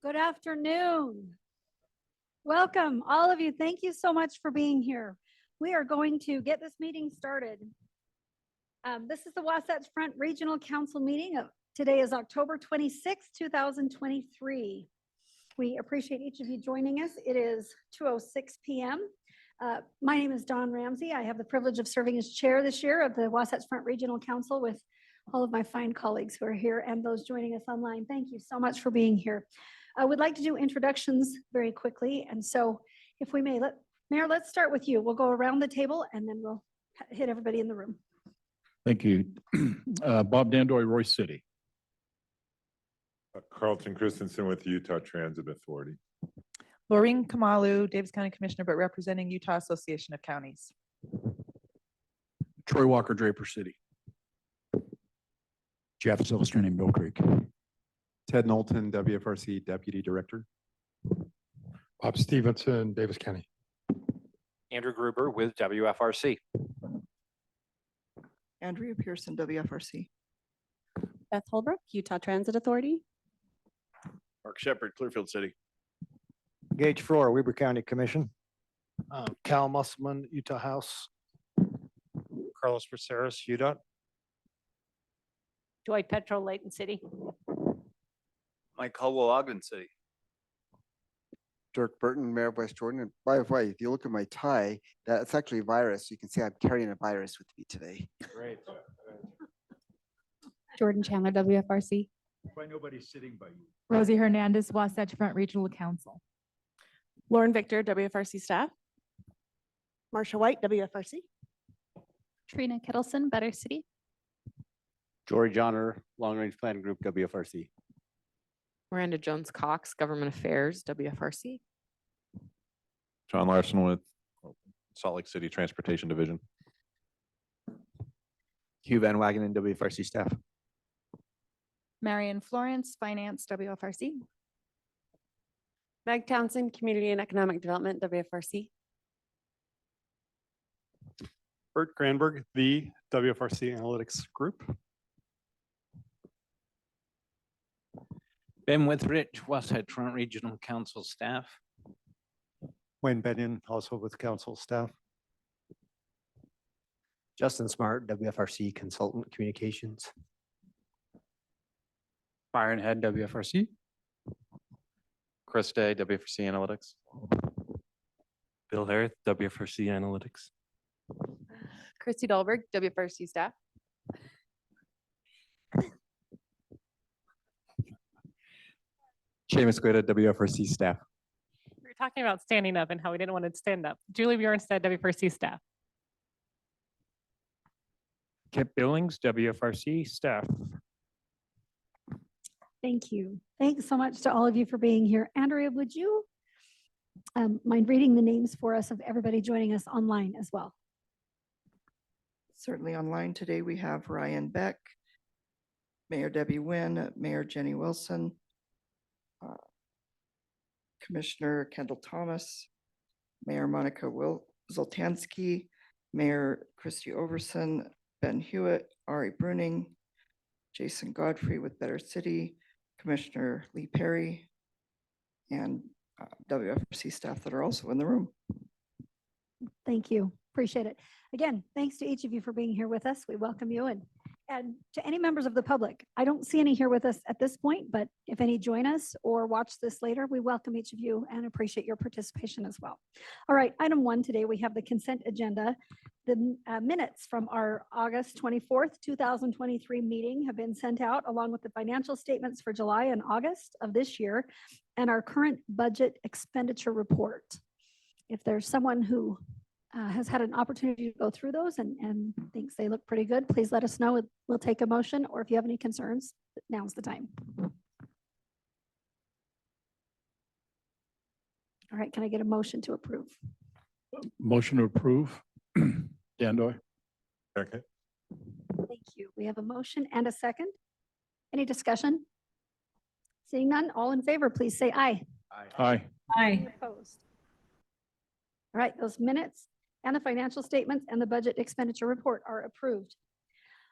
Good afternoon. Welcome, all of you. Thank you so much for being here. We are going to get this meeting started. This is the Wasatch Front Regional Council meeting. Today is October 26, 2023. We appreciate each of you joining us. It is 2:06 p.m. My name is Dawn Ramsey. I have the privilege of serving as chair this year of the Wasatch Front Regional Council with all of my fine colleagues who are here and those joining us online. Thank you so much for being here. I would like to do introductions very quickly. And so if we may, Mayor, let's start with you. We'll go around the table and then we'll hit everybody in the room. Thank you. Bob Dandoy, Royce City. Carlton Christensen with Utah Transit Authority. Laureen Kamalu, Davis County Commissioner, but representing Utah Association of Counties. Troy Walker, Draper City. Jeff Silverstone in Mill Creek. Ted Knowlton, WFRC Deputy Director. Bob Stevenson, Davis County. Andrew Gruber with WFRC. Andrea Pearson, WFRC. Beth Holbrook, Utah Transit Authority. Mark Shepard, Clearfield City. Gage Floor, Weber County Commission. Cal Musselman, Utah House. Carlos Braceras, UDOT. Dwight Petro, Layton City. Mike Caldwell, Ogden City. Dirk Burton, Mayor of West Jordan. And by the way, if you look at my tie, that's actually a virus. You can see I'm carrying a virus with me today. Great. Jordan Chandler, WFRC. Why nobody's sitting by you? Rosie Hernandez, Wasatch Front Regional Council. Lauren Victor, WFRC staff. Marsha White, WFRC. Trina Kettleson, Better City. Jory Johnner, Long Range Planning Group, WFRC. Miranda Jones Cox, Government Affairs, WFRC. John Larson with Salt Lake City Transportation Division. Hugh Van Wagenen, WFRC staff. Marion Florence, Finance, WFRC. Meg Townsend, Community and Economic Development, WFRC. Bert Granberg, the WFRC Analytics Group. Ben Withrich, Wasatch Front Regional Council staff. Wayne Bennion, also with council staff. Justin Smart, WFRC Consultant Communications. Byron Head, WFRC. Chris Day, WFRC Analytics. Bill Harris, WFRC Analytics. Christy Dahlberg, WFRC staff. Seamus Guida, WFRC staff. We were talking about standing up and how we didn't want to stand up. Julie Bjornstad, WFRC staff. Kip Billings, WFRC staff. Thank you. Thanks so much to all of you for being here. Andrea, would you mind reading the names for us of everybody joining us online as well? Certainly online today we have Ryan Beck, Mayor Debbie Wynn, Mayor Jenny Wilson, Commissioner Kendall Thomas, Mayor Monica Zoltansky, Mayor Christy Overson, Ben Hewitt, Ari Bruning, Jason Godfrey with Better City, Commissioner Lee Perry, and WFRC staff that are also in the room. Thank you. Appreciate it. Again, thanks to each of you for being here with us. We welcome you and to any members of the public. I don't see any here with us at this point, but if any join us or watch this later, we welcome each of you and appreciate your participation as well. All right, item 1 today, we have the consent agenda. The minutes from our August 24th, 2023 meeting have been sent out along with the financial statements for July and August of this year and our current budget expenditure report. If there's someone who has had an opportunity to go through those and thinks they look pretty good, please let us know. We'll take a motion, or if you have any concerns, now's the time. All right, can I get a motion to approve? Motion to approve. Dandoy. Okay. Thank you. We have a motion and a second. Any discussion? Seeing none, all in favor, please say aye. Aye. Any opposed? All right, those minutes and the financial statements and the budget expenditure report are approved.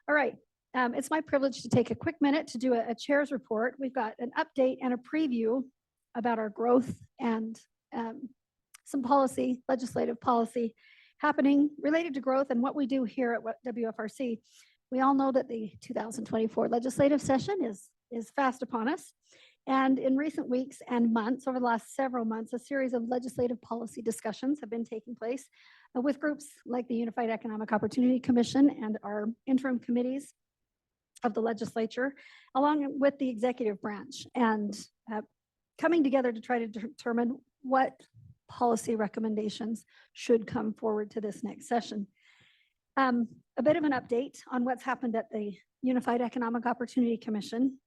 All right, it's my privilege to take a quick minute to do a chair's report. We've got an update and a preview about our growth and some policy, legislative policy happening related to growth and what we do here at WFRC. We all know that the 2024 legislative session is fast upon us. And in recent weeks and months, over the last several months, a series of legislative policy discussions have been taking place with groups like the Unified Economic Opportunity Commission and our interim committees of the legislature, along with the executive branch, and coming together to try to determine what policy recommendations should come forward to this next session. A bit of an update on what's happened at the Unified Economic Opportunity Commission.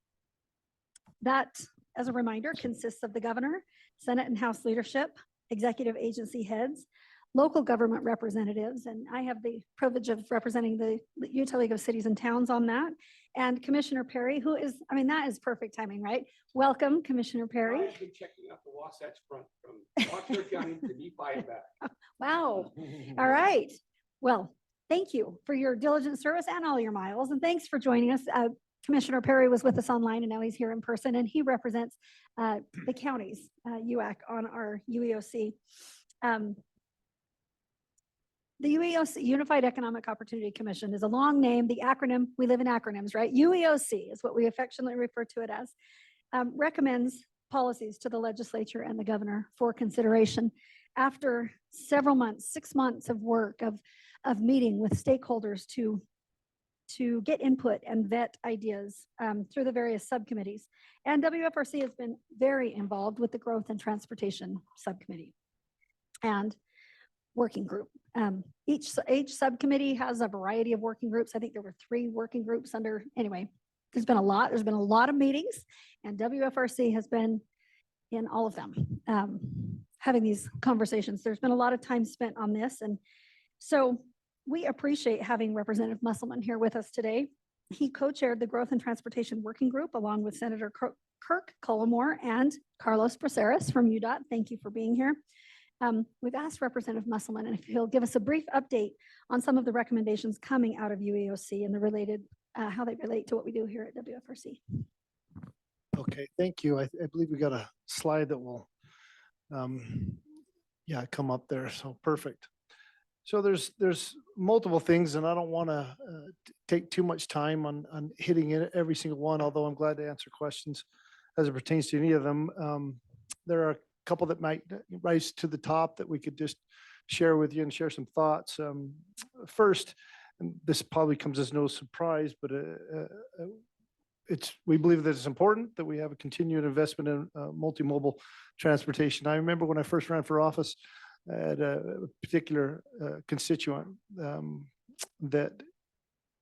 That, as a reminder, consists of the governor, Senate and House leadership, executive agency heads, local government representatives, and I have the privilege of representing the Utah League of Cities and Towns on that, and Commissioner Perry, who is, I mean, that is perfect timing, right? Welcome, Commissioner Perry. I've been checking out the Wasatch Front from Wasatch County to Nephi and back. Wow. All right. Well, thank you for your diligent service and all your miles, and thanks for joining us. Commissioner Perry was with us online, and now he's here in person, and he represents the county's UAC on our UEOC. The UEOC, Unified Economic Opportunity Commission, is a long name. The acronym, we live in acronyms, right? UEOC is what we affectionately refer to it as, recommends policies to the legislature and the governor for consideration. After several months, 6 months of work of meeting with stakeholders to get input and vet ideas through the various subcommittees. And WFRC has been very involved with the Growth and Transportation Subcommittee and working group. Each subcommittee has a variety of working groups. I think there were 3 working groups under, anyway, there's been a lot of meetings, and WFRC has been in all of them, having these conversations. There's been a lot of time spent on this. And so we appreciate having Representative Musselman here with us today. He co-chaired the Growth and Transportation Working Group along with Senator Kirk Cullimore and Carlos Braceras from UDOT. Thank you for being here. We've asked Representative Musselman if he'll give us a brief update on some of the recommendations coming out of UEOC and the related, how they relate to what we do here at WFRC. Okay, thank you. I believe we got a slide that will, come up there. So perfect. So there's multiple things, and I don't want to take too much time on hitting it every single one, although I'm glad to answer questions as it pertains to any of them. There are a couple that might rise to the top that we could just share with you and share some thoughts. First, and this probably comes as no surprise, but we believe that it's important that we have a continued investment in multimodal transportation. I remember when I first ran for office, I had a particular constituent that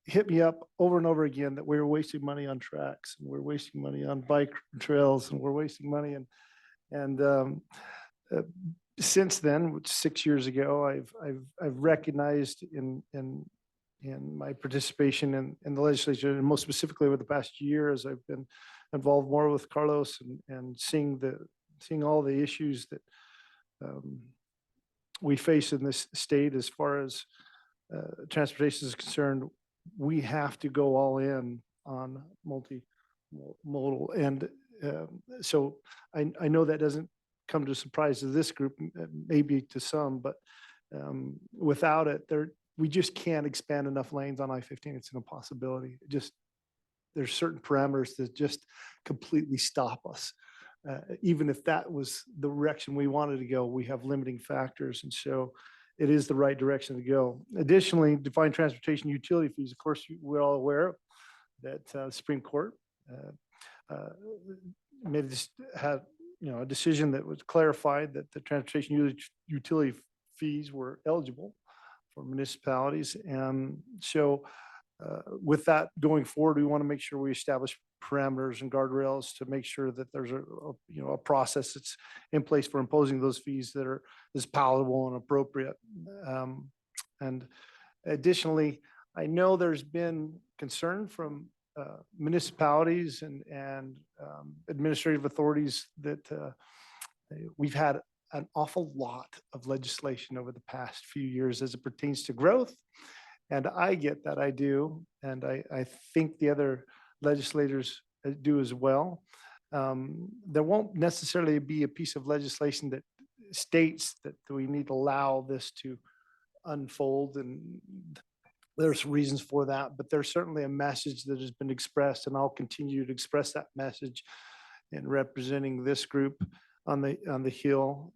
hit me up over and over again that we were wasting money on tracks, and we're wasting money on bike trails, and we're wasting money. And since then, 6 years ago, I've recognized in my participation in the legislature, and most specifically over the past year, as I've been involved more with Carlos and seeing all the issues that we face in this state as far as transportation is concerned, we have to go all in on multimodal. And so I know that doesn't come to a surprise to this group, maybe to some, but without it, we just can't expand enough lanes on I-15. It's an impossibility. There's certain parameters that just completely stop us. Even if that was the direction we wanted to go, we have limiting factors. And so it is the right direction to go. Additionally, defined transportation utility fees. Of course, we're all aware that the Supreme Court had a decision that was clarified that the transportation utility fees were eligible for municipalities. And so with that going forward, we want to make sure we establish parameters and guardrails to make sure that there's a process that's in place for imposing those fees that is palatable and appropriate. And additionally, I know there's been concern from municipalities and administrative authorities that we've had an awful lot of legislation over the past few years as it pertains to growth. And I get that, I do. And I think the other legislators do as well. There won't necessarily be a piece of legislation that states that we need to allow this to unfold, and there's reasons for that, but there's certainly a message that has been expressed, and I'll continue to express that message in representing this group on the Hill.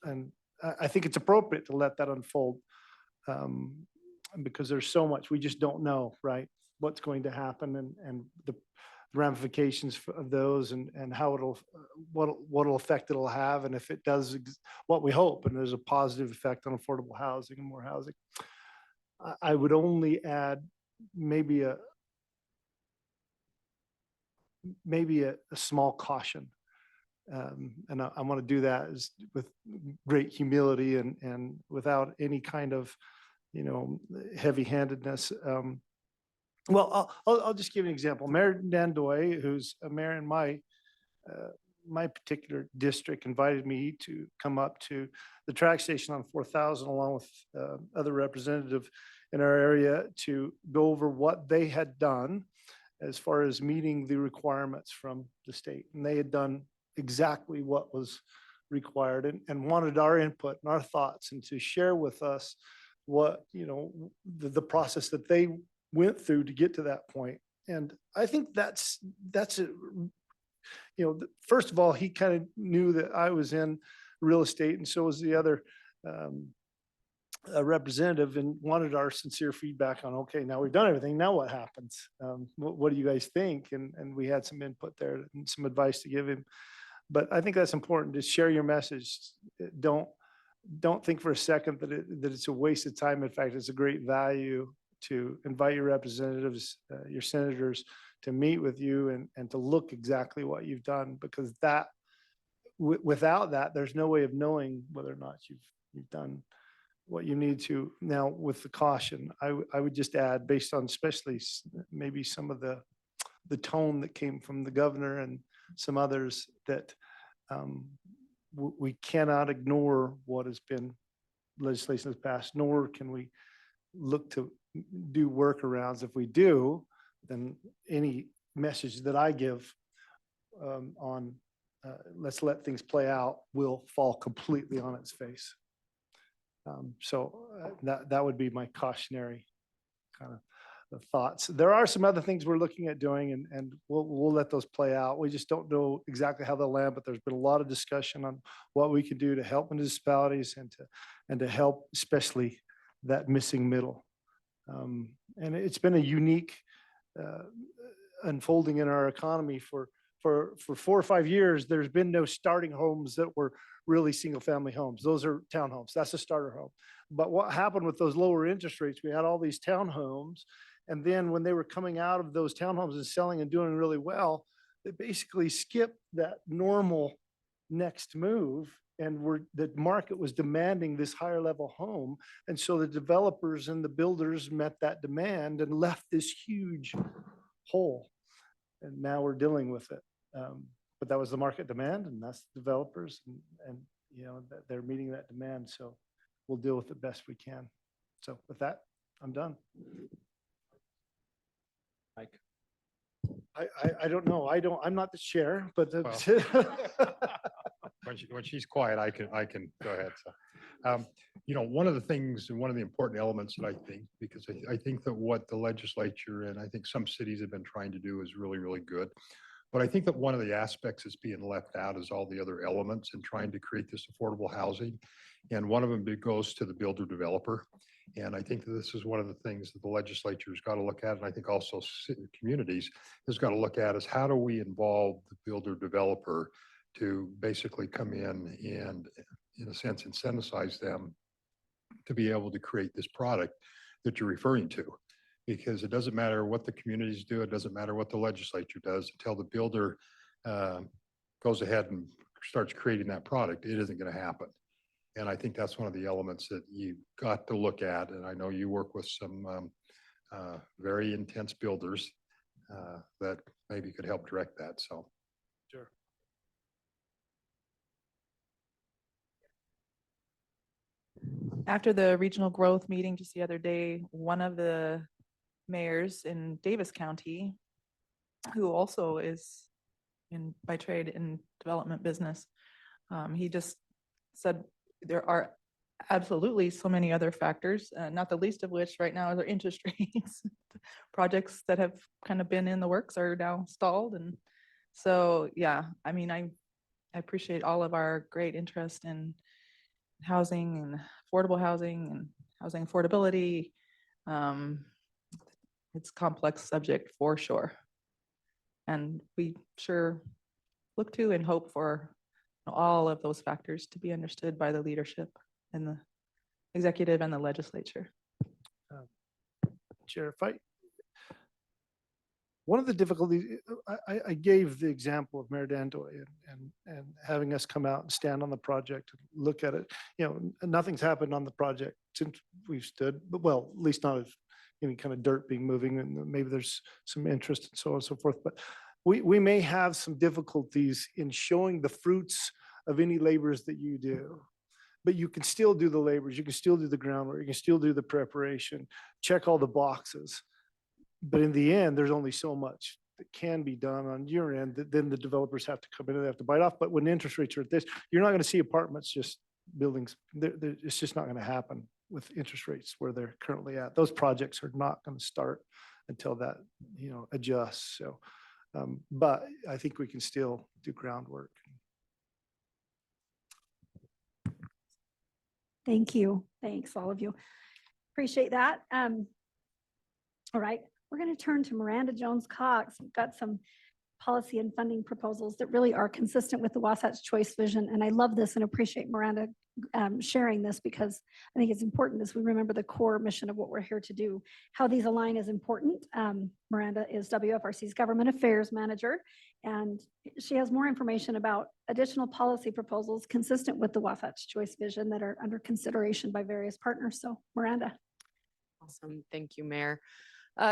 And I think it's appropriate to let that unfold, because there's so much we just don't know, right? What's going to happen, and the ramifications of those, and how what'll effect it'll have, and if it does what we hope, and there's a positive effect on affordable housing and more housing. I would only add maybe a small caution. And I want to do that with great humility and without any kind of, heavy-handedness. Well, I'll just give you an example. Mayor Dandoy, who's a mayor in my particular district, invited me to come up to the track station on 4,000 along with other representatives in our area to go over what they had done as far as meeting the requirements from the state. And they had done exactly what was required, and wanted our input and our thoughts, and to share with us what, the process that they went through to get to that point. And I think that's it. First of all, he kind of knew that I was in real estate, and so was the other representative, and wanted our sincere feedback on, okay, now we've done everything, now what happens? What do you guys think? And we had some input there and some advice to give him. But I think that's important, to share your message. Don't think for a second that it's a waste of time. In fact, it's a great value to invite your representatives, your senators, to meet with you and to look exactly what you've done, because without that, there's no way of knowing whether or not you've done what you need to. Now, with the caution, I would just add, based on especially maybe some of the tone that came from the governor and some others, that we cannot ignore what has been legislation that's passed, nor can we look to do workarounds. If we do, then any message that I give on let's let things play out will fall completely on its face. So that would be my cautionary kind of thoughts. There are some other things we're looking at doing, and we'll let those play out. We just don't know exactly how they'll land, but there's been a lot of discussion on what we can do to help municipalities and to help especially that missing middle. And it's been a unique unfolding in our economy. For 4 or 5 years, there's been no starting homes that were really single-family homes. Those are townhomes. That's a starter home. But what happened with those lower interest rates, we had all these townhomes, and then when they were coming out of those townhomes and selling and doing really well, they basically skipped that normal next move, and the market was demanding this higher level home. And so the developers and the builders met that demand and left this huge hole. And now we're dealing with it. But that was the market demand, and that's the developers, and they're meeting that demand. So we'll deal with it best we can. So with that, I'm done. Mike. I don't know. I'm not the chair, but when she's quiet, I can go ahead. So, one of the things and one of the important elements that I think, because I think that what the legislature and I think some cities have been trying to do is really, really good. But I think that one of the aspects that's being left out is all the other elements in trying to create this affordable housing. And one of them goes to the builder developer. And I think that this is one of the things that the legislature's got to look at. And I think also communities has got to look at is how do we involve the builder developer to basically come in and, in a sense, incentivize them to be able to create this product that you're referring to. Because it doesn't matter what the communities do, it doesn't matter what the legislature does, until the builder goes ahead and starts creating that product, it isn't going to happen. And I think that's one of the elements that you've got to look at. And I know you work with some very intense builders that maybe could help direct that. So, sure. After the regional growth meeting just the other day, one of the mayors in Davis County, who also is by trade in development business. He just said there are absolutely so many other factors, not the least of which right now are interest rates. Projects that have kind of been in the works are now stalled. And so, yeah, I mean, I appreciate all of our great interest in housing and affordable housing and housing affordability. It's a complex subject for sure. And we sure look to and hope for all of those factors to be understood by the leadership and the executive and the legislature. Chair, one of the difficulties, I gave the example of Mayor Dandoy and having us come out and stand on the project, and look at it. You know, nothing's happened on the project since we've stood, but well, at least not of any kind of dirt being moving, and maybe there's some interest and so on and so forth. But we may have some difficulties in showing the fruits of any labors that you do. But you can still do the labors, you can still do the groundwork, you can still do the preparation, check all the boxes. But in the end, there's only so much that can be done on your end that then the developers have to come in and they have to bite off. But when interest rates are at this, you're not going to see apartments, just buildings. It's just not going to happen with interest rates where they're currently at. Those projects are not going to start until that, you know, adjusts. So, but I think we can still do groundwork. Thank you. Thanks, all of you. Appreciate that. All right, we're going to turn to Miranda Jones-Cox. We've got some policy and funding proposals that really are consistent with the Wasatch Choice vision. And I love this and appreciate Miranda sharing this, because I think it's important as we remember the core mission of what we're here to do. How these align is important. Miranda is WFRC's Government Affairs Manager, and she has more information about additional policy proposals consistent with the Wasatch Choice vision that are under consideration by various partners. So Miranda. Awesome. Thank you, Mayor.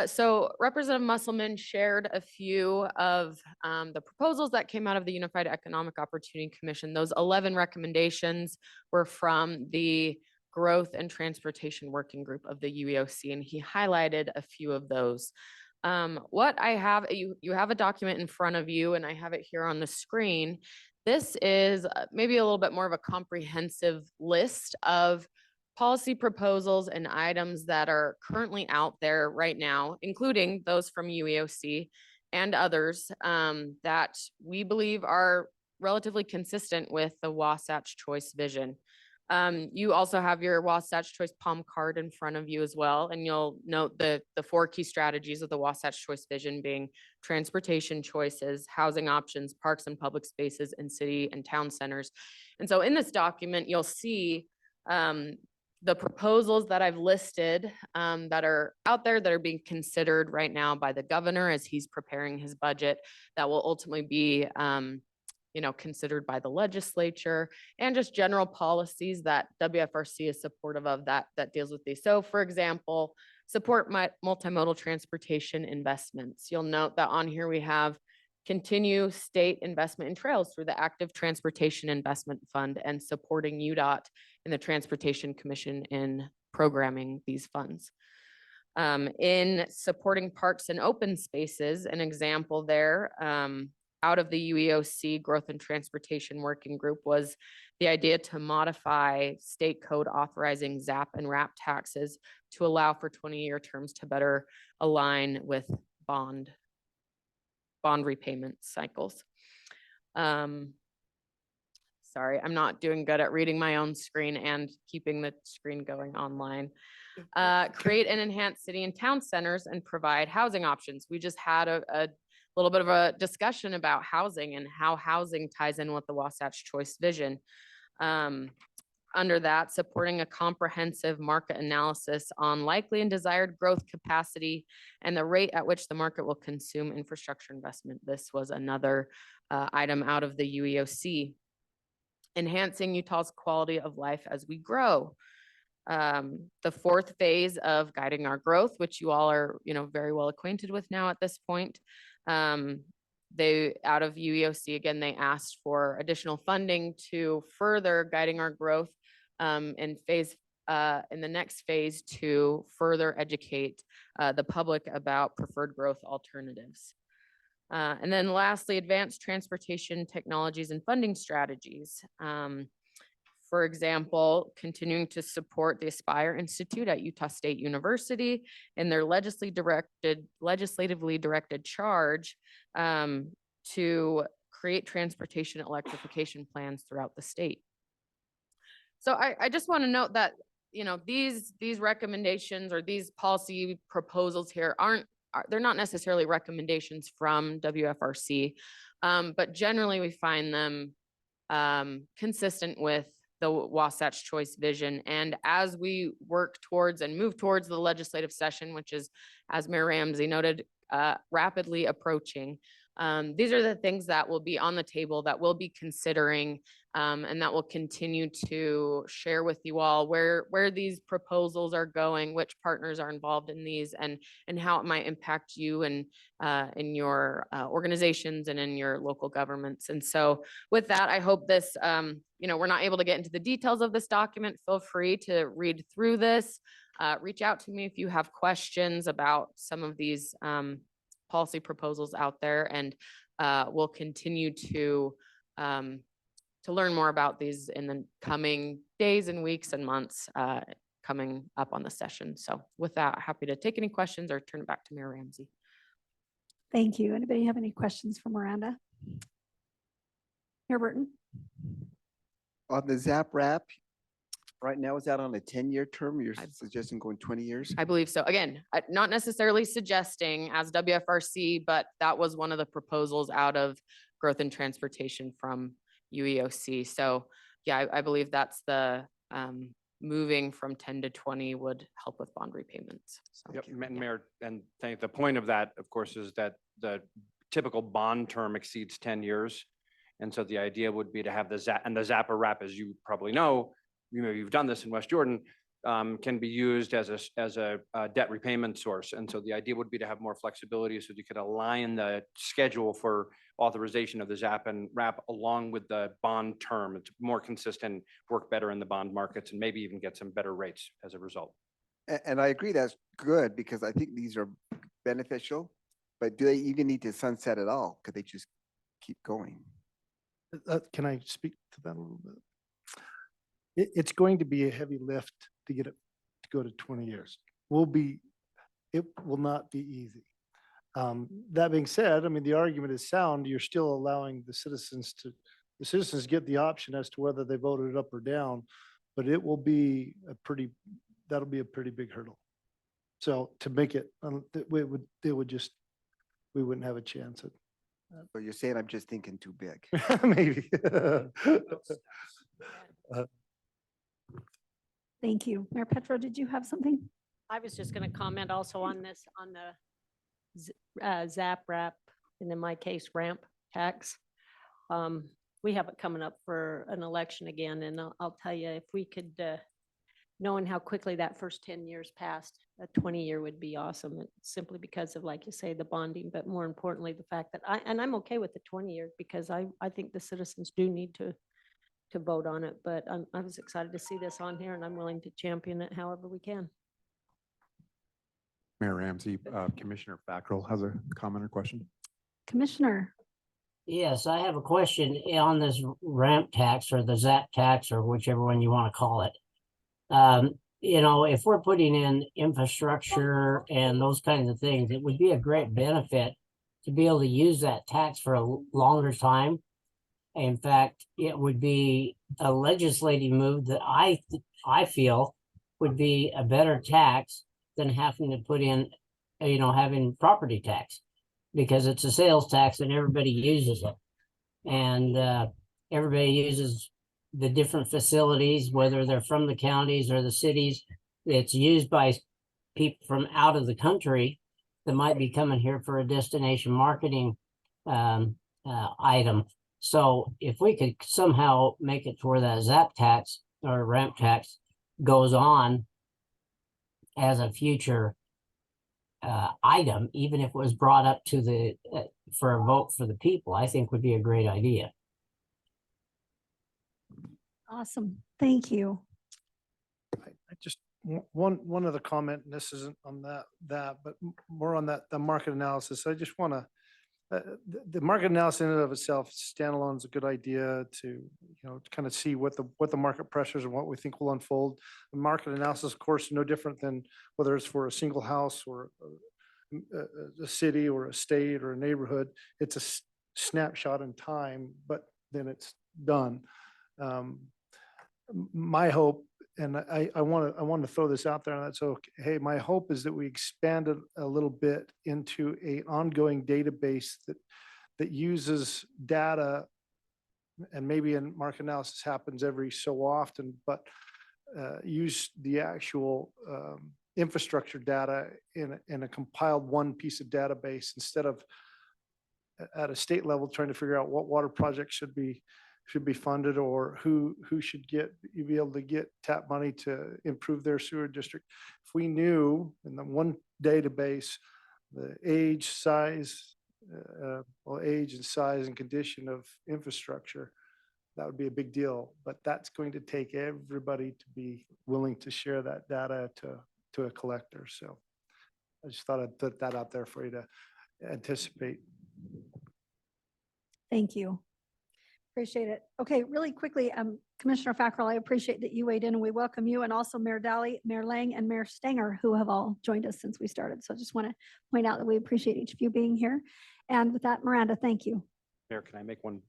So Representative Musselman shared a few of the proposals that came out of the Unified Economic Opportunity Commission. Those 11 recommendations were from the Growth and Transportation Working Group of the UEOC, and he highlighted a few of those. What I have, you have a document in front of you, and I have it here on the screen. This is maybe a little bit more of a comprehensive list of policy proposals and items that are currently out there right now, including those from UEOC and others that we believe are relatively consistent with the Wasatch Choice vision. You also have your Wasatch Choice palm card in front of you as well, and you'll note the 4 key strategies of the Wasatch Choice vision being transportation choices, housing options, parks and public spaces, and city and town centers. And so in this document, you'll see the proposals that I've listed that are out there that are being considered right now by the governor as he's preparing his budget, that will ultimately be considered by the legislature, and just general policies that WFRC is supportive of that deals with these. So for example, support multimodal transportation investments. You'll note that on here we have continue state investment in trails through the Active Transportation Investment Fund and supporting UDOT and the Transportation Commission in programming these funds. In supporting parks and open spaces, an example there out of the UEOC Growth and Transportation Working Group was the idea to modify state code authorizing ZAP and RAP taxes to allow for 20-year terms to better align with bond repayment cycles. Sorry, I'm not doing good at reading my own screen and keeping the screen going online. Create and enhance city and town centers and provide housing options. We just had a little bit of a discussion about housing and how housing ties in with the Wasatch Choice vision. Under that, supporting a comprehensive market analysis on likely and desired growth capacity and the rate at which the market will consume infrastructure investment. This was another item out of the UEOC. Enhancing Utah's quality of life as we grow. The 4th phase of guiding our growth, which you all are, very well acquainted with now at this point. They, out of UEOC, again, they asked for additional funding to further guiding our growth in the next phase to further educate the public about preferred growth alternatives. And then lastly, advanced transportation technologies and funding strategies. For example, continuing to support the Aspire Institute at Utah State University in their legislatively directed charge to create transportation electrification plans throughout the state. So I just want to note that, you know, these recommendations or these policy proposals here they're not necessarily recommendations from WFRC, but generally we find them consistent with the Wasatch Choice vision. And as we work towards and move towards the legislative session, which is, as Mayor Ramsey noted, rapidly approaching, these are the things that will be on the table that we'll be considering, and that will continue to share with you all where these proposals are going, which partners are involved in these, and how it might impact you and in your organizations and in your local governments. And so with that, I hope this, you know, we're not able to get into the details of this document. Feel free to read through this. Reach out to me if you have questions about some of these policy proposals out there, and we'll continue to learn more about these in the coming days and weeks and months coming up on the session. So with that, happy to take any questions or turn it back to Mayor Ramsey. Thank you. Anybody have any questions for Miranda? Mayor Burton? On the ZAP wrap, right now, is that on a 10-year term? You're suggesting going 20 years? I believe so. Again, not necessarily suggesting as WFRC, but that was one of the proposals out of growth and transportation from UEOC. So yeah, I believe that's the moving from 10 to 20 would help with bond repayments. So, Yep, Mayor, and the point of that, of course, is that the typical bond term exceeds 10 years. And so the idea would be to have the Zappa wrap, as you probably know, you've done this in West Jordan, can be used as a debt repayment source. And so the idea would be to have more flexibility so you could align the schedule for authorization of the ZAP and wrap along with the bond term. It's more consistent, work better in the bond markets, and maybe even get some better rates as a result. And I agree that's good because I think these are beneficial, but do they even need to sunset at all? Could they just keep going? Can I speak to that a little bit? It's going to be a heavy lift to get it to go to 20 years. It will not be easy. That being said, I mean, the argument is sound. You're still allowing the citizens get the option as to whether they voted it up or down, but it will be that'll be a pretty big hurdle. So to make it, we wouldn't have a chance at. So you're saying I'm just thinking too big. Maybe. Thank you. Mayor Petro, did you have something? I was just going to comment also on this, on the ZAP wrap, and in my case, ramp tax. We have it coming up for an election again, and I'll tell you, if we could, knowing how quickly that first 10 years passed, a 20-year would be awesome, simply because of, like you say, the bonding, but more importantly, the fact that I'm okay with the 20-year because I think the citizens do need to vote on it, but I was excited to see this on here, and I'm willing to champion it however we can. Mayor Ramsey, Commissioner Fackrell has a comment or question. Commissioner. Yes, I have a question on this ramp tax or the ZAP tax or whichever one you want to call it. You know, if we're putting in infrastructure and those kinds of things, it would be a great benefit to be able to use that tax for a longer time. In fact, it would be a legislative move that I feel would be a better tax than having to put in, you know, having property tax, because it's a sales tax and everybody uses it. And everybody uses the different facilities, whether they're from the counties or the cities. It's used by people from out of the country that might be coming here for a destination marketing item. So if we could somehow make it to where that ZAP tax or ramp tax goes on as a future item, even if it was brought up to the for a vote for the people, I think would be a great idea. Awesome. Thank you. I just one other comment, and this isn't on that, but more on the market analysis. I just want to the market analysis in and of itself, standalone is a good idea to, to kind of see what the market pressures and what we think will unfold. The market analysis, of course, no different than whether it's for a single house or a city or a state or a neighborhood. It's a snapshot in time, but then it's done. My hope, and I want to throw this out there, and that's okay. Hey, my hope is that we expand it a little bit into an ongoing database that uses data, and maybe in market analysis happens every so often, but use the actual infrastructure data in a compiled one piece of database instead of at a state level trying to figure out what water projects should be funded or who should be able to get tap money to improve their sewer district. If we knew in the one database the age, size, age and size and condition of infrastructure, that would be a big deal. But that's going to take everybody to be willing to share that data to a collector. So I just thought I'd put that out there for you to anticipate. Thank you. Appreciate it. Okay, really quickly, Commissioner Fackrell, I appreciate that you weighed in and we welcome you, and also Mayor Daly, Mayor Lang, and Mayor Stenger, who have all joined us since we started. So I just want to point out that we appreciate each of you being here. And with that, Miranda, thank you. Mayor, can I make one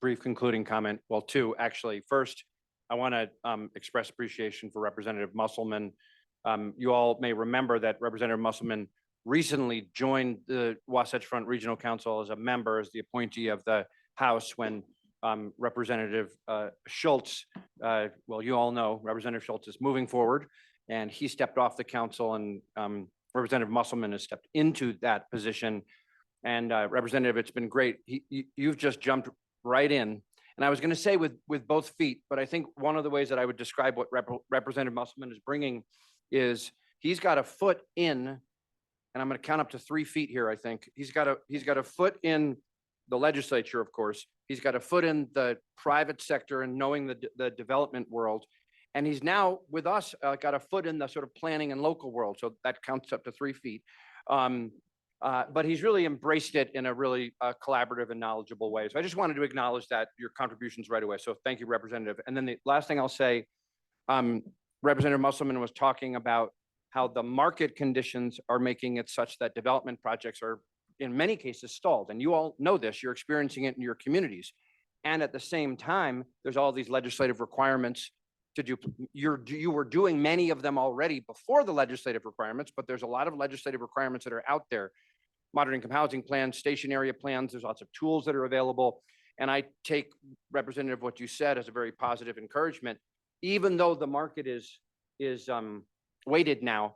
brief concluding comment? Well, two, actually. First, I want to express appreciation for Representative Musselman. You all may remember that Representative Musselman recently joined the Wasatch Front Regional Council as a member, as the appointee of the House when Representative Schultz, well, you all know Representative Schultz is moving forward, and he stepped off the council, and Representative Musselman has stepped into that position. And Representative, it's been great. You've just jumped right in. And I was going to say with both feet, but I think one of the ways that I would describe what Representative Musselman is bringing is he's got a foot in, and I'm going to count up to 3 feet here. I think he's got a foot in the legislature, of course. He's got a foot in the private sector and knowing the development world. And he's now with us, got a foot in the sort of planning and local world. So that counts up to 3 feet. But he's really embraced it in a really collaborative and knowledgeable way. So I just wanted to acknowledge that, your contributions right away. So thank you, Representative. And then the last thing I'll say, Representative Musselman was talking about how the market conditions are making it such that development projects are in many cases stalled. And you all know this, you're experiencing it in your communities. And at the same time, there's all these legislative requirements to do. You were doing many of them already before the legislative requirements, but there's a lot of legislative requirements that are out there. Modern income housing plans, station area plans, there's lots of tools that are available. And I take, Representative, what you said as a very positive encouragement. Even though the market is weighted now,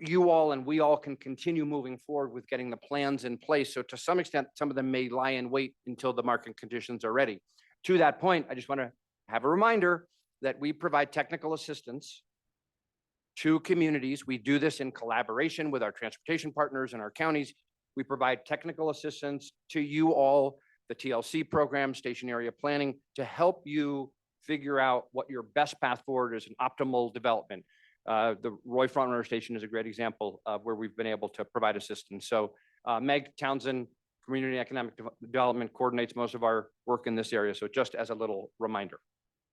you all and we all can continue moving forward with getting the plans in place. So to some extent, some of them may lie in wait until the market conditions are ready. To that point, I just want to have a reminder that we provide technical assistance to communities. We do this in collaboration with our transportation partners and our counties. We provide technical assistance to you all, the TLC program, station area planning, to help you figure out what your best path forward is, an optimal development. The Roy Frontrunner Station is a great example of where we've been able to provide assistance. So Meg Townsend, Community Economic Development, coordinates most of our work in this area. So just as a little reminder.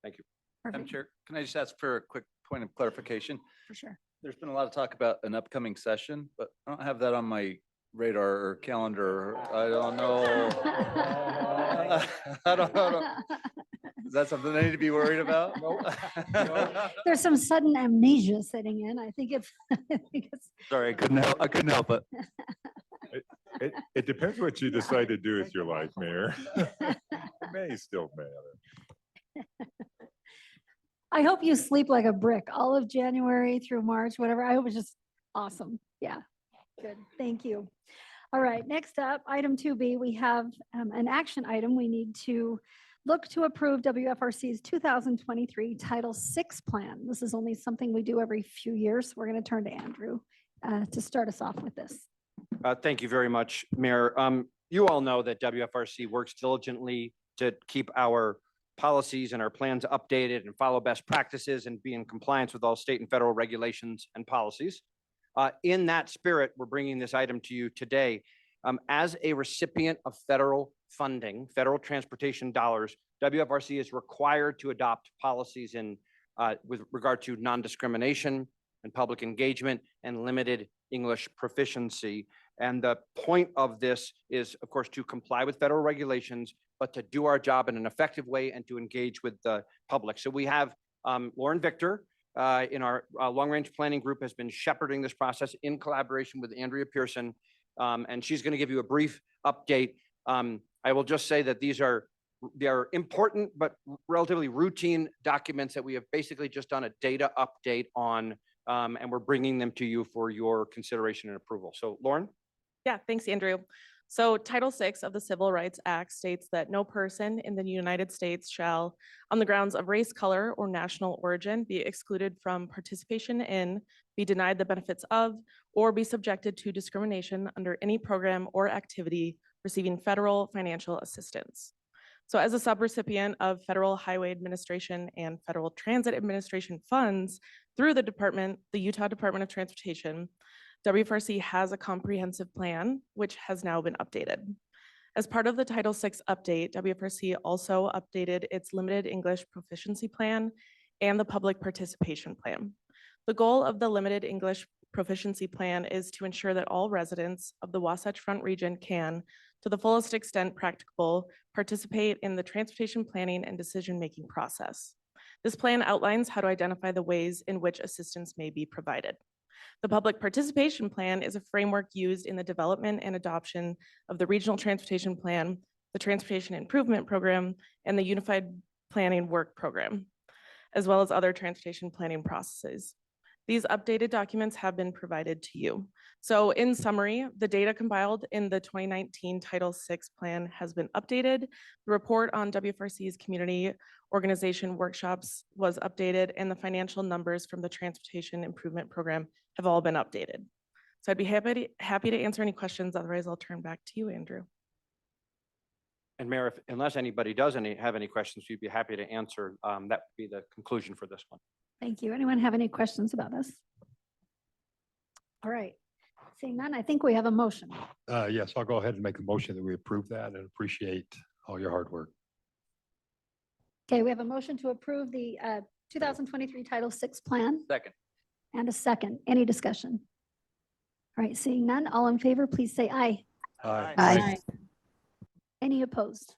Thank you. Madam Chair, can I just ask for a quick point of clarification? For sure. There's been a lot of talk about an upcoming session, but I don't have that on my radar or calendar. I don't know. I don't know. Is that something I need to be worried about? There's some sudden amnesia setting in. I think it's. Sorry, I couldn't help it. It depends what you decide to do with your life, Mayor. It may still matter. I hope you sleep like a brick all of January through March, whatever. I hope it's just awesome. Yeah, good. Thank you. All right, next up, item 2B, we have an action item. We need to look to approve WFRC's 2023 Title VI plan. This is only something we do every few years. We're going to turn to Andrew to start us off with this. Thank you very much, Mayor. You all know that WFRC works diligently to keep our policies and our plans updated and follow best practices and be in compliance with all state and federal regulations and policies. In that spirit, we're bringing this item to you today. As a recipient of federal funding, federal transportation dollars, WFRC is required to adopt policies with regard to non-discrimination and public engagement and limited English proficiency. And the point of this is, of course, to comply with federal regulations, but to do our job in an effective way and to engage with the public. So we have Lauren Victor in our long-range planning group has been shepherding this process in collaboration with Andrea Pearson, and she's going to give you a brief update. I will just say that they are important but relatively routine documents that we have basically just done a data update on, and we're bringing them to you for your consideration and approval. So Lauren? Yeah, thanks, Andrew. So Title VI of the Civil Rights Act states that no person in the United States shall, on the grounds of race, color, or national origin, be excluded from participation in, be denied the benefits of, or be subjected to discrimination under any program or activity receiving federal financial assistance. So as a subrecipient of Federal Highway Administration and Federal Transit Administration funds through the Utah Department of Transportation, WFRC has a comprehensive plan, which has now been updated. As part of the Title VI update, WFRC also updated its limited English proficiency plan and the public participation plan. The goal of the limited English proficiency plan is to ensure that all residents of the Wasatch Front region can, to the fullest extent practicable, participate in the transportation planning and decision-making process. This plan outlines how to identify the ways in which assistance may be provided. The public participation plan is a framework used in the development and adoption of the Regional Transportation Plan, the Transportation Improvement Program, and the Unified Planning Work Program, as well as other transportation planning processes. These updated documents have been provided to you. So in summary, the data compiled in the 2019 Title VI plan has been updated. The report on WFRC's community organization workshops was updated, and the financial numbers from the Transportation Improvement Program have all been updated. So I'd be happy to answer any questions. Otherwise, I'll turn back to you, Andrew. And Mayor, unless anybody does have any questions, we'd be happy to answer. That would be the conclusion for this one. Thank you. Anyone have any questions about this? All right. Seeing none, I think we have a motion. Yes, I'll go ahead and make a motion that we approve that and appreciate all your hard work. Okay, we have a motion to approve the 2023 Title VI plan Second. and a second. Any discussion? All right, seeing none, all in favor, please say aye. Aye. Any opposed?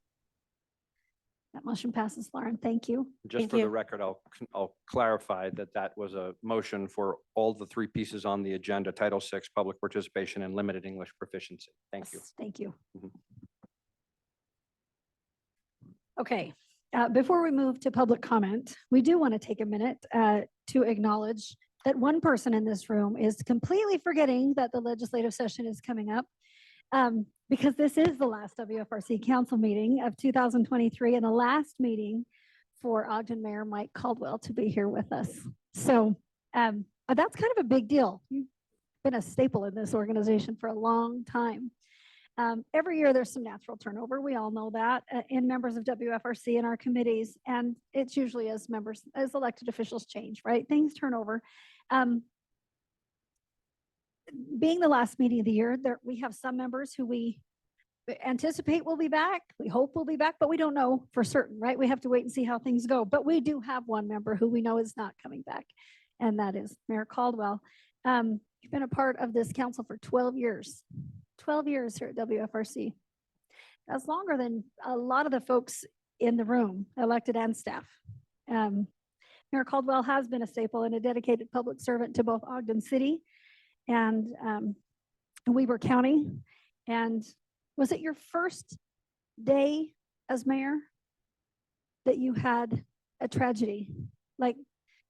That motion passes, Lauren. Thank you. Just Thank for you. the record, I'll clarify that that was a motion for all the three pieces on the agenda: Title VI, public participation, and limited English proficiency. Thank you. Yes, thank you. Mhm. Okay, before we move to public comment, we do want to take a minute to acknowledge that one person in this room is completely forgetting that the legislative session is coming up, because this is the last WFRC council meeting of 2023 and the last meeting for Ogden Mayor Mike Caldwell to be here with us. So that's kind of a big deal. You've been a staple in this organization for a long time. Every year there's some natural turnover. We all know that in members of WFRC and our committees, and it's usually as elected officials change, right? Things turn over. Being the last meeting of the year, we have some members who we anticipate will be back. We hope will be back, but we don't know for certain, right? We have to wait and see how things go. But we do have one member who we know is not coming back, and that is Mayor Caldwell. You've been a part of this council for 12 years. 12 years here at WFRC. That's longer than a lot of the folks in the room, elected and staff. Mayor Caldwell has been a staple and a dedicated public servant to both Ogden City and Weber County. And was it your first day as mayor that you had a tragedy? Like,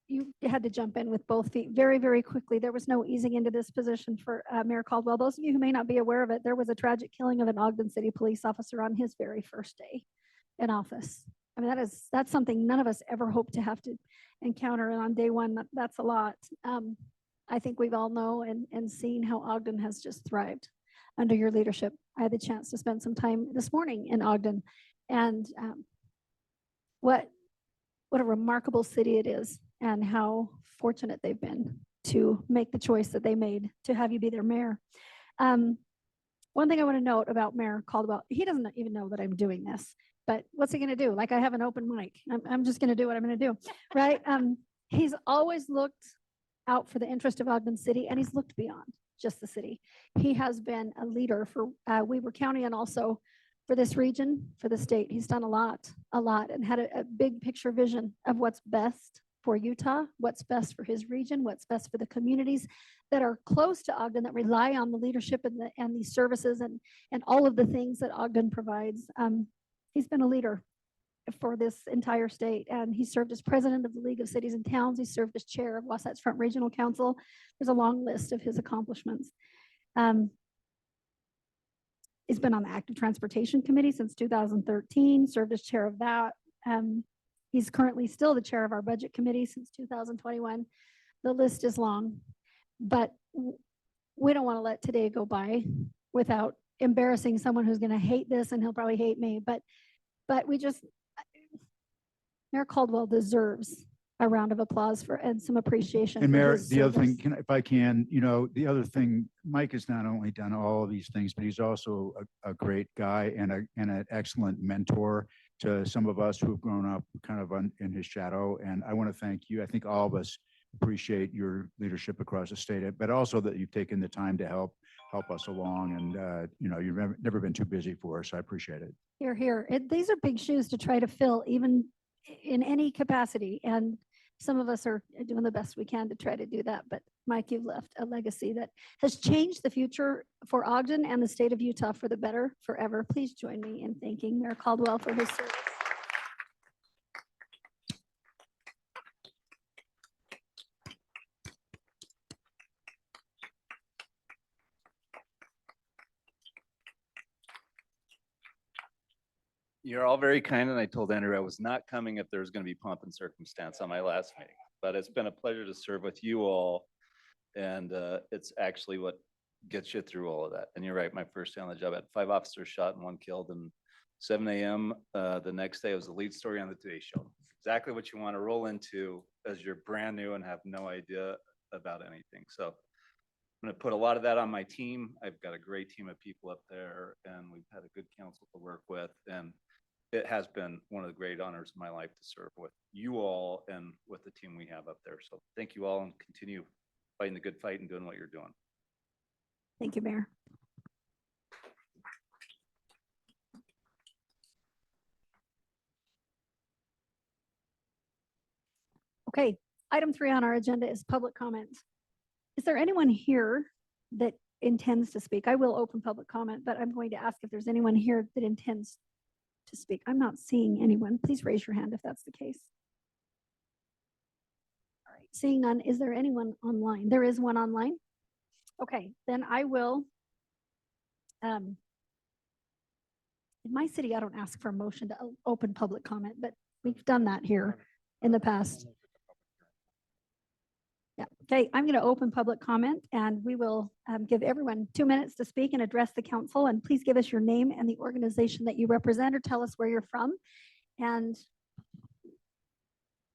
you had to jump in with both feet very, very quickly. There was no easing into this position for Mayor Caldwell. Those of you who may not be aware of it, there was a tragic killing of an Ogden City police officer on his very first day in office. I mean, that's something none of us ever hope to have to encounter. And on day one, that's a lot. I think we've all know and seen how Ogden has just thrived under your leadership. I had the chance to spend some time this morning in Ogden, and what a remarkable city it is, and how fortunate they've been to make the choice that they made to have you be their mayor. One thing I want to note about Mayor Caldwell, he doesn't even know that I'm doing this, but what's he going to do? Like, I have an open mic. I'm just going to do what I'm going to do, right? He's always looked out for the interest of Ogden City, and he's looked beyond just the city. He has been a leader for Weber County and also for this region, for the state. He's done a lot, and had a big picture vision of what's best for Utah, what's best for his region, what's best for the communities that are close to Ogden, that rely on the leadership and the services and all of the things that Ogden provides. He's been a leader for this entire state, and he served as president of the League of Cities and Towns. He served as chair of Wasatch Front Regional Council. There's a long list of his accomplishments. He's been on the Active Transportation Committee since 2013, served as chair of that. He's currently still the chair of our Budget Committee since 2021. The list is long, but we don't want to let today go by without embarrassing someone who's going to hate this, and he'll probably hate me, but Mayor Caldwell deserves a round of applause and some appreciation. And for Mayor, his the other service. thing, if I can, the other thing, Mike has not only done all of these things, but he's also a great guy and an excellent mentor to some of us who have grown up kind of in his shadow. And I want to thank you. I think all of us appreciate your leadership across the state, but also that you've taken the time to help us along. And, you've never been too busy for us. I appreciate it. Here, here. These are big shoes to try to fill, even in any capacity. And some of us are doing the best we can to try to do that. But Mike, you've left a legacy that has changed the future for Ogden and the state of Utah for the better forever. Please join me in thanking Mayor Caldwell for his service. You're all very kind, and I told Andrew I was not coming if there was going to be pomp and circumstance on my last meeting, but it's been a pleasure to serve with you all. And it's actually what gets you through all of that. And you're right, my first day on the job, I had 5 officers shot and 1 killed, and 7 a.m. The next day was the lead story on the Today Show. Exactly what you want to roll into as you're brand new and have no idea about anything. So I'm going to put a lot of that on my team. I've got a great team of people up there, and we've had a good council to work with. And it has been one of the great honors of my life to serve with you all and with the team we have up there. So thank you all, and continue fighting the good fight and doing what you're doing. Thank you, Mayor. Okay, item 3 on our agenda is public comment. Is there anyone here that intends to speak? I will open public comment, but I'm going to ask if there's anyone here that intends to speak. I'm not seeing anyone. Please raise your hand if that's the case. All right, seeing none, is there anyone online? There is one online. Okay, then I will. In my city, I don't ask for a motion to open public comment, but we've done that here in the past. Yeah, okay, I'm going to open public comment, and we will give everyone 2 minutes to speak and address the council. And please give us your name and the organization that you represent, or tell us where you're from. And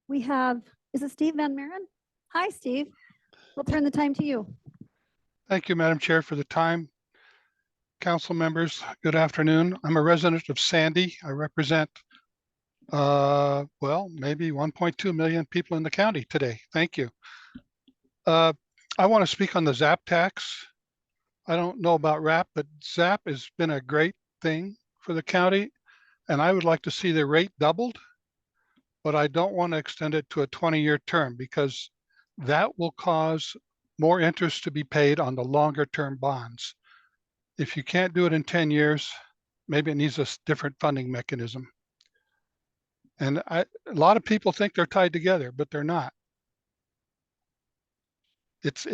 we have, is it Steve Van Maren? Hi, Steve. We'll turn the time to you. Thank you, Madam Chair, for the time. Council members, good afternoon. I'm a resident of Sandy. I represent, well, maybe 1.2 million people in the county today. Thank you. I want to speak on the ZAP tax. I don't know about RAP, but ZAP has been a great thing for the county, and I would like to see the rate doubled, but I don't want to extend it to a 20-year term, because that will cause more interest to be paid on the longer term bonds. If you can't do it in 10 years, maybe it needs a different funding mechanism. And a lot of people think they're tied together, but they're not. It's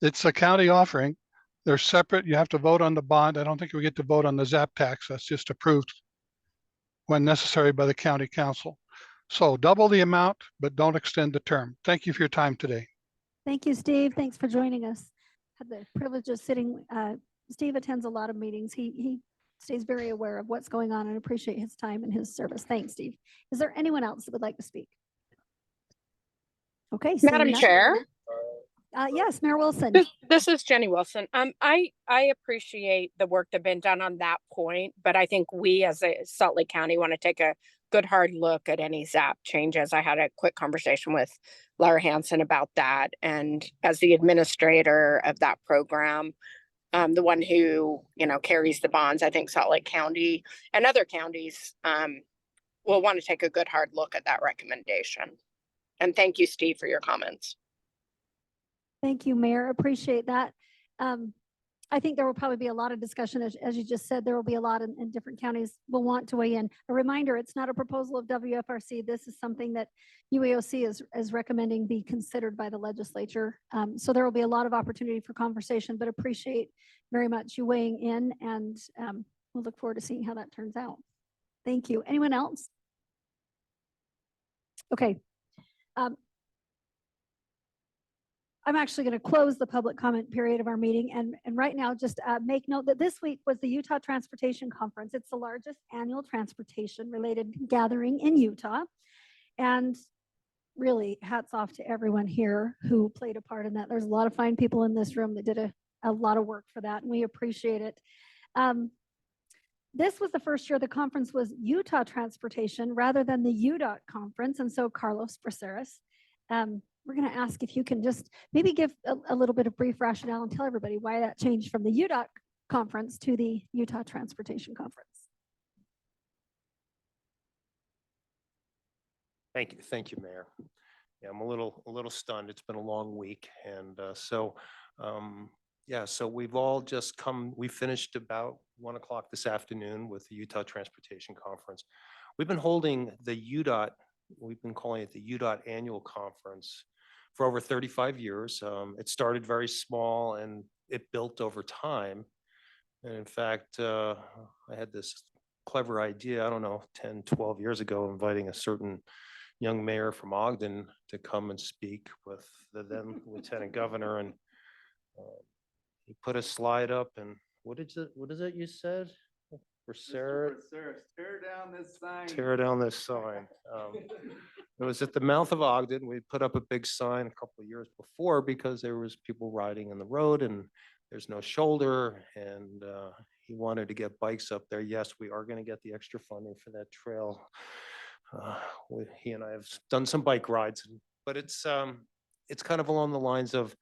it's a county offering. They're separate. You have to vote on the bond. I don't think we get to vote on the ZAP tax. That's just approved when necessary by the county council. So double the amount, but don't extend the term. Thank you for your time today. Thank you, Steve. Thanks for joining us. Had the privilege of sitting. Steve attends a lot of meetings. He stays very aware of what's going on, and appreciate his time and his service. Thanks, Steve. Is there anyone else that would like to speak? Okay. Madam Chair. Yes, Mayor Wilson. This is Jenny Wilson. I appreciate the work that's been done on that point, but I think we as a Salt Lake County want to take a good hard look at any ZAP changes. I had a quick conversation with Laura Hansen about that. And as the administrator of that program, the one who, carries the bonds, I think Salt Lake County and other counties will want to take a good hard look at that recommendation. And thank you, Steve, for your comments. Thank you, Mayor. Appreciate that. I think there will probably be a lot of discussion. As you just said, there will be a lot in different counties will want to weigh in. A reminder, it's not a proposal of WFRC. This is something that UAOC is recommending be considered by the legislature. So there will be a lot of opportunity for conversation, but appreciate very much you weighing in, and we'll look forward to seeing how that turns out. Thank you. Anyone else? Okay. I'm actually going to close the public comment period of our meeting. And right now, just make note that this week was the Utah Transportation Conference. It's the largest annual transportation related gathering in Utah. And really hats off to everyone here who played a part in that. There's a lot of fine people in this room that did a lot of work for that, and we appreciate it. This was the first year the conference was Utah Transportation rather than the UDOT conference. And so Carlos Braceras, we're going to ask if you can just maybe give a little bit of brief rationale and tell everybody why that changed from the UDOT conference to the Utah Transportation Conference. Thank you, Mayor. Yeah, I'm a little stunned. It's been a long week, and so we've all just come. We finished about 1 o'clock this afternoon with the Utah Transportation Conference. We've been holding the UDOT. We've been calling it the UDOT Annual Conference for over 35 years. It started very small and it built over time. And in fact, I had this clever idea, I don't know, 10, 12 years ago, inviting a certain young mayor from Ogden to come and speak with the then Lieutenant Governor. And he put a slide up, and what is it you said? For Sarah, tear down this sign. Tear down this sign. It was at the mouth of Ogden. We put up a big sign a couple of years before because there was people riding in the road and there's no shoulder, and he wanted to get bikes up there. Yes, we are going to get the extra funding for that trail. He and I have done some bike rides, but it's kind of along the lines of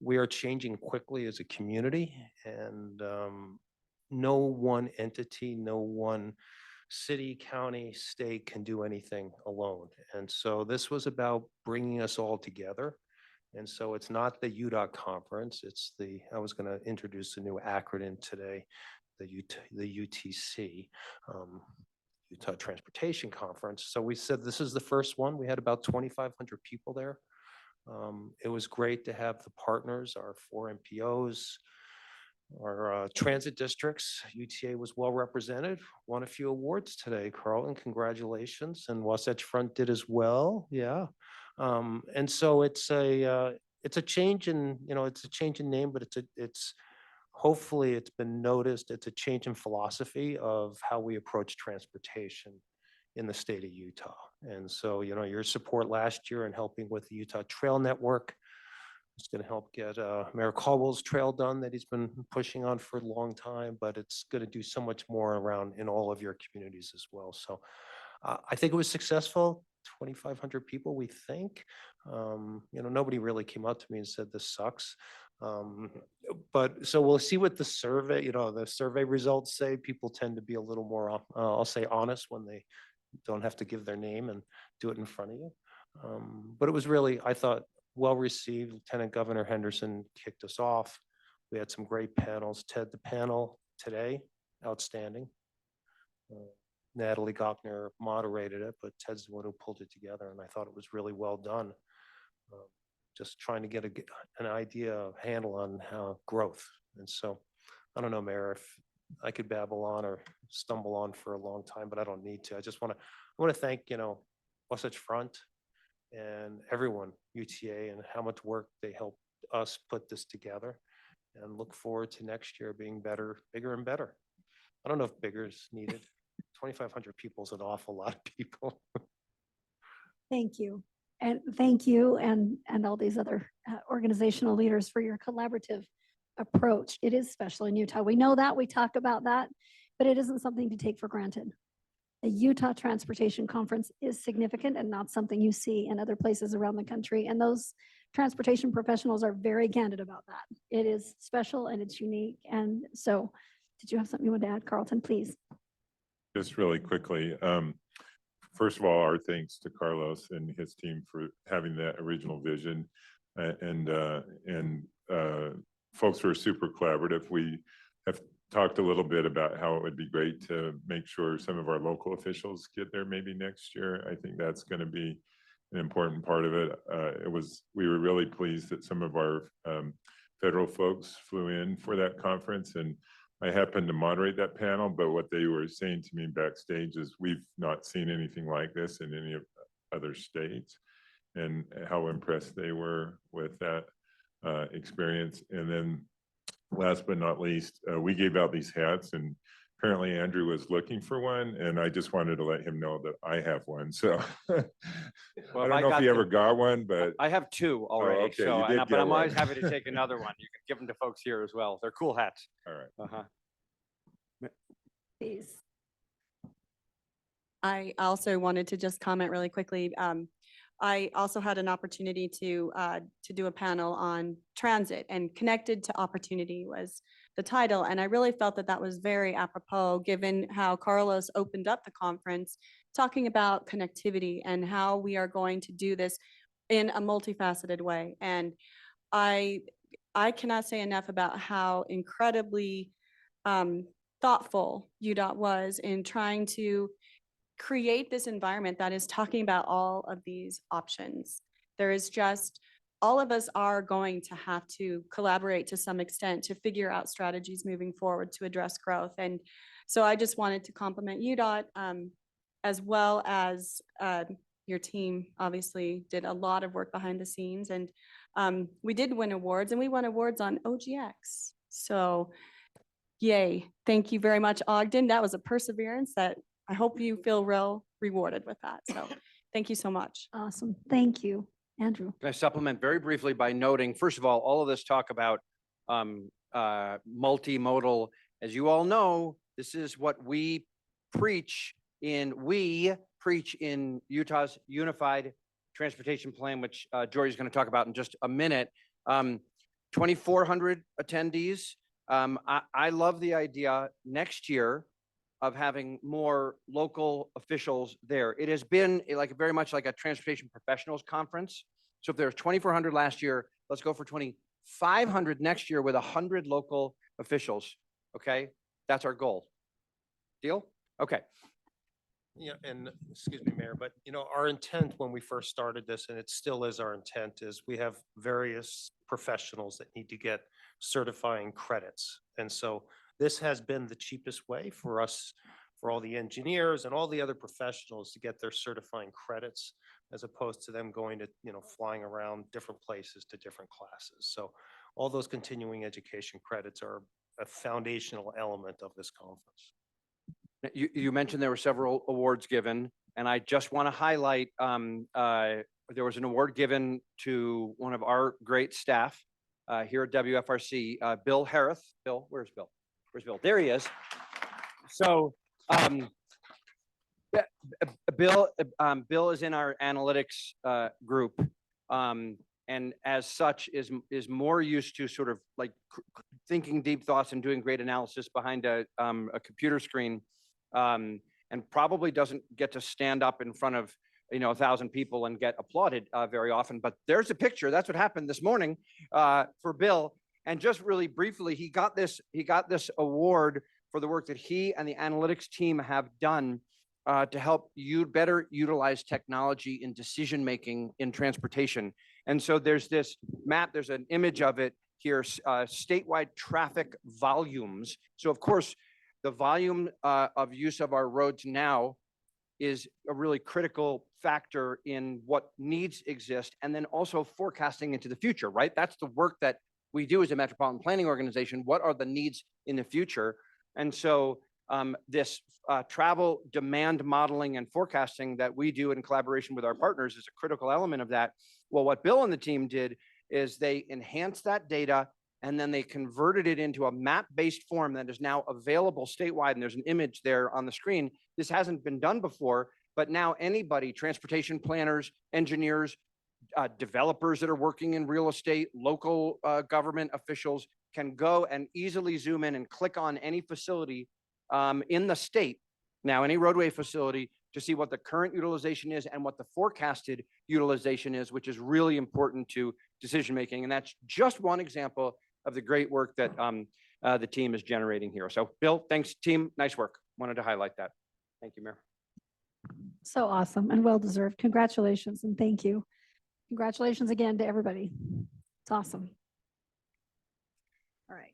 we are changing quickly as a community, and no one entity, no one city, county, state can do anything alone. And so this was about bringing us all together. And so it's not the UDOT conference, I was going to introduce a new acronym today, the UTC, Utah Transportation Conference. So we said this is the first one. We had about 2,500 people there. It was great to have the partners, our 4 MPOs, our transit districts. UTA was well represented, won a few awards today, Carlton, congratulations. And Wasatch Front did as well, yeah. And so it's a change in, it's a change in name, but it's hopefully it's been noticed. It's a change in philosophy of how we approach transportation in the state of Utah. And so, your support last year in helping with the Utah Trail Network, it's going to help get Mayor Caldwell's trail done that he's been pushing on for a long time, but it's going to do so much more around in all of your communities as well. So I think it was successful. 2,500 people, we think. Nobody really came up to me and said this sucks. But so we'll see what the survey results say. People tend to be a little more, I'll say, honest when they don't have to give their name and do it in front of you. But it was really, I thought, well received. Lieutenant Governor Henderson kicked us off. We had some great panels. Ted, the panel today, outstanding. Natalie Gochner moderated it, but Ted's the one who pulled it together, and I thought it was really well done. Just trying to get an idea, of handle on how growth. And so, I don't know, Mayor, if I could babble on or stumble on for a long time, but I don't need to. I want to thank, Wasatch Front and everyone, UTA, and how much work they helped us put this together, and look forward to next year being better, bigger and better. I don't know if bigger is needed. 2,500 people is an awful lot of people. Thank you. And thank you and all these other organizational leaders for your collaborative approach. It is special in Utah. We know that, we talk about that, but it isn't something to take for granted. The Utah Transportation Conference is significant and not something you see in other places around the country. And those transportation professionals are very candid about that. It is special and it's unique. And so, did you have something you want to add, Carlton, please? Just really quickly. First of all, our thanks to Carlos and his team for having that original vision, and folks were super collaborative. We have talked a little bit about how it would be great to make sure some of our local officials get there maybe next year. I think that's going to be an important part of it. We were really pleased that some of our federal folks flew in for that conference, and I happened to moderate that panel, but what they were saying to me backstage is we've not seen anything like this in any of other states, and how impressed they were with that experience. And then last but not least, we gave out these hats, and apparently Andrew was looking for one, and I just wanted to let him know that I have one. So I don't know if he ever got one, but I have two already. okay, So, you did but get I'm always one. happy to take another one. You can give them to folks here as well. They're cool hats. All right. Please. I also wanted to just comment really quickly. I also had an opportunity to do a panel on transit, and connected to opportunity was the title. And I really felt that that was very apropos given how Carlos opened up the conference talking about connectivity and how we are going to do this in a multifaceted way. And I cannot say enough about how incredibly thoughtful UDOT was in trying to create this environment that is talking about all of these options. There is just, all of us are going to have to collaborate to some extent to figure out strategies moving forward to address growth. And so I just wanted to compliment UDOT, as well as your team obviously did a lot of work behind the scenes. And we did win awards, and we won awards on OGX. So yay, thank you very much, Ogden. That was a perseverance that I hope you feel real rewarded with that. So thank you so much. Awesome. Thank you, Andrew. Can I supplement very briefly by noting, first of all of this talk about multimodal, as you all know, this is what we preach in Utah's Unified Transportation Plan, which Jory's going to talk about in just a minute. 2,400 attendees. I love the idea next year of having more local officials there. It has been very much like a transportation professionals conference. So if there's 2,400 last year, let's go for 2,500 next year with 100 local officials. Okay, that's our goal. Deal? Okay. Yeah, and excuse me, Mayor, but our intent when we first started this, and it still is our intent, is we have various professionals that need to get certifying credits. And so this has been the cheapest way for us, for all the engineers and all the other professionals to get their certifying credits, as opposed to them going to, flying around different places to different classes. So all those continuing education credits are a foundational element of this conference. You mentioned there were several awards given, and I just want to highlight, there was an award given to one of our great staff here at WFRC, Bill Harris. Bill, where's Bill? Where's Bill? There he is. So Bill is in our analytics group, and as such is more used to sort of like thinking deep thoughts and doing great analysis behind a computer screen, and probably doesn't get to stand up in front of 1,000 people and get applauded very often. But there's a picture. That's what happened this morning for Bill. And just really briefly, he got this award for the work that he and the analytics team have done to help you better utilize technology in decision-making in transportation. And so there's this map, there's an image of it here, statewide traffic volumes. So of course, the volume of use of our roads now is a really critical factor in what needs exist, and then also forecasting into the future, right? That's the work that we do as a Metropolitan Planning Organization. What are the needs in the future? And so this travel demand modeling and forecasting that we do in collaboration with our partners is a critical element of that. Well, what Bill and the team did is they enhanced that data and then they converted it into a map-based form that is now available statewide. And there's an image there on the screen. This hasn't been done before, but now anybody, transportation planners, engineers, developers that are working in real estate, local government officials can go and easily zoom in and click on any facility in the state, now any roadway facility, to see what the current utilization is and what the forecasted utilization is, which is really important to decision-making. And that's just one example of the great work that the team is generating here. So Bill, thanks team, nice work. Wanted to highlight that. Thank you, Mayor. So awesome and well-deserved. Congratulations and thank you. Congratulations again to everybody. It's awesome. All right.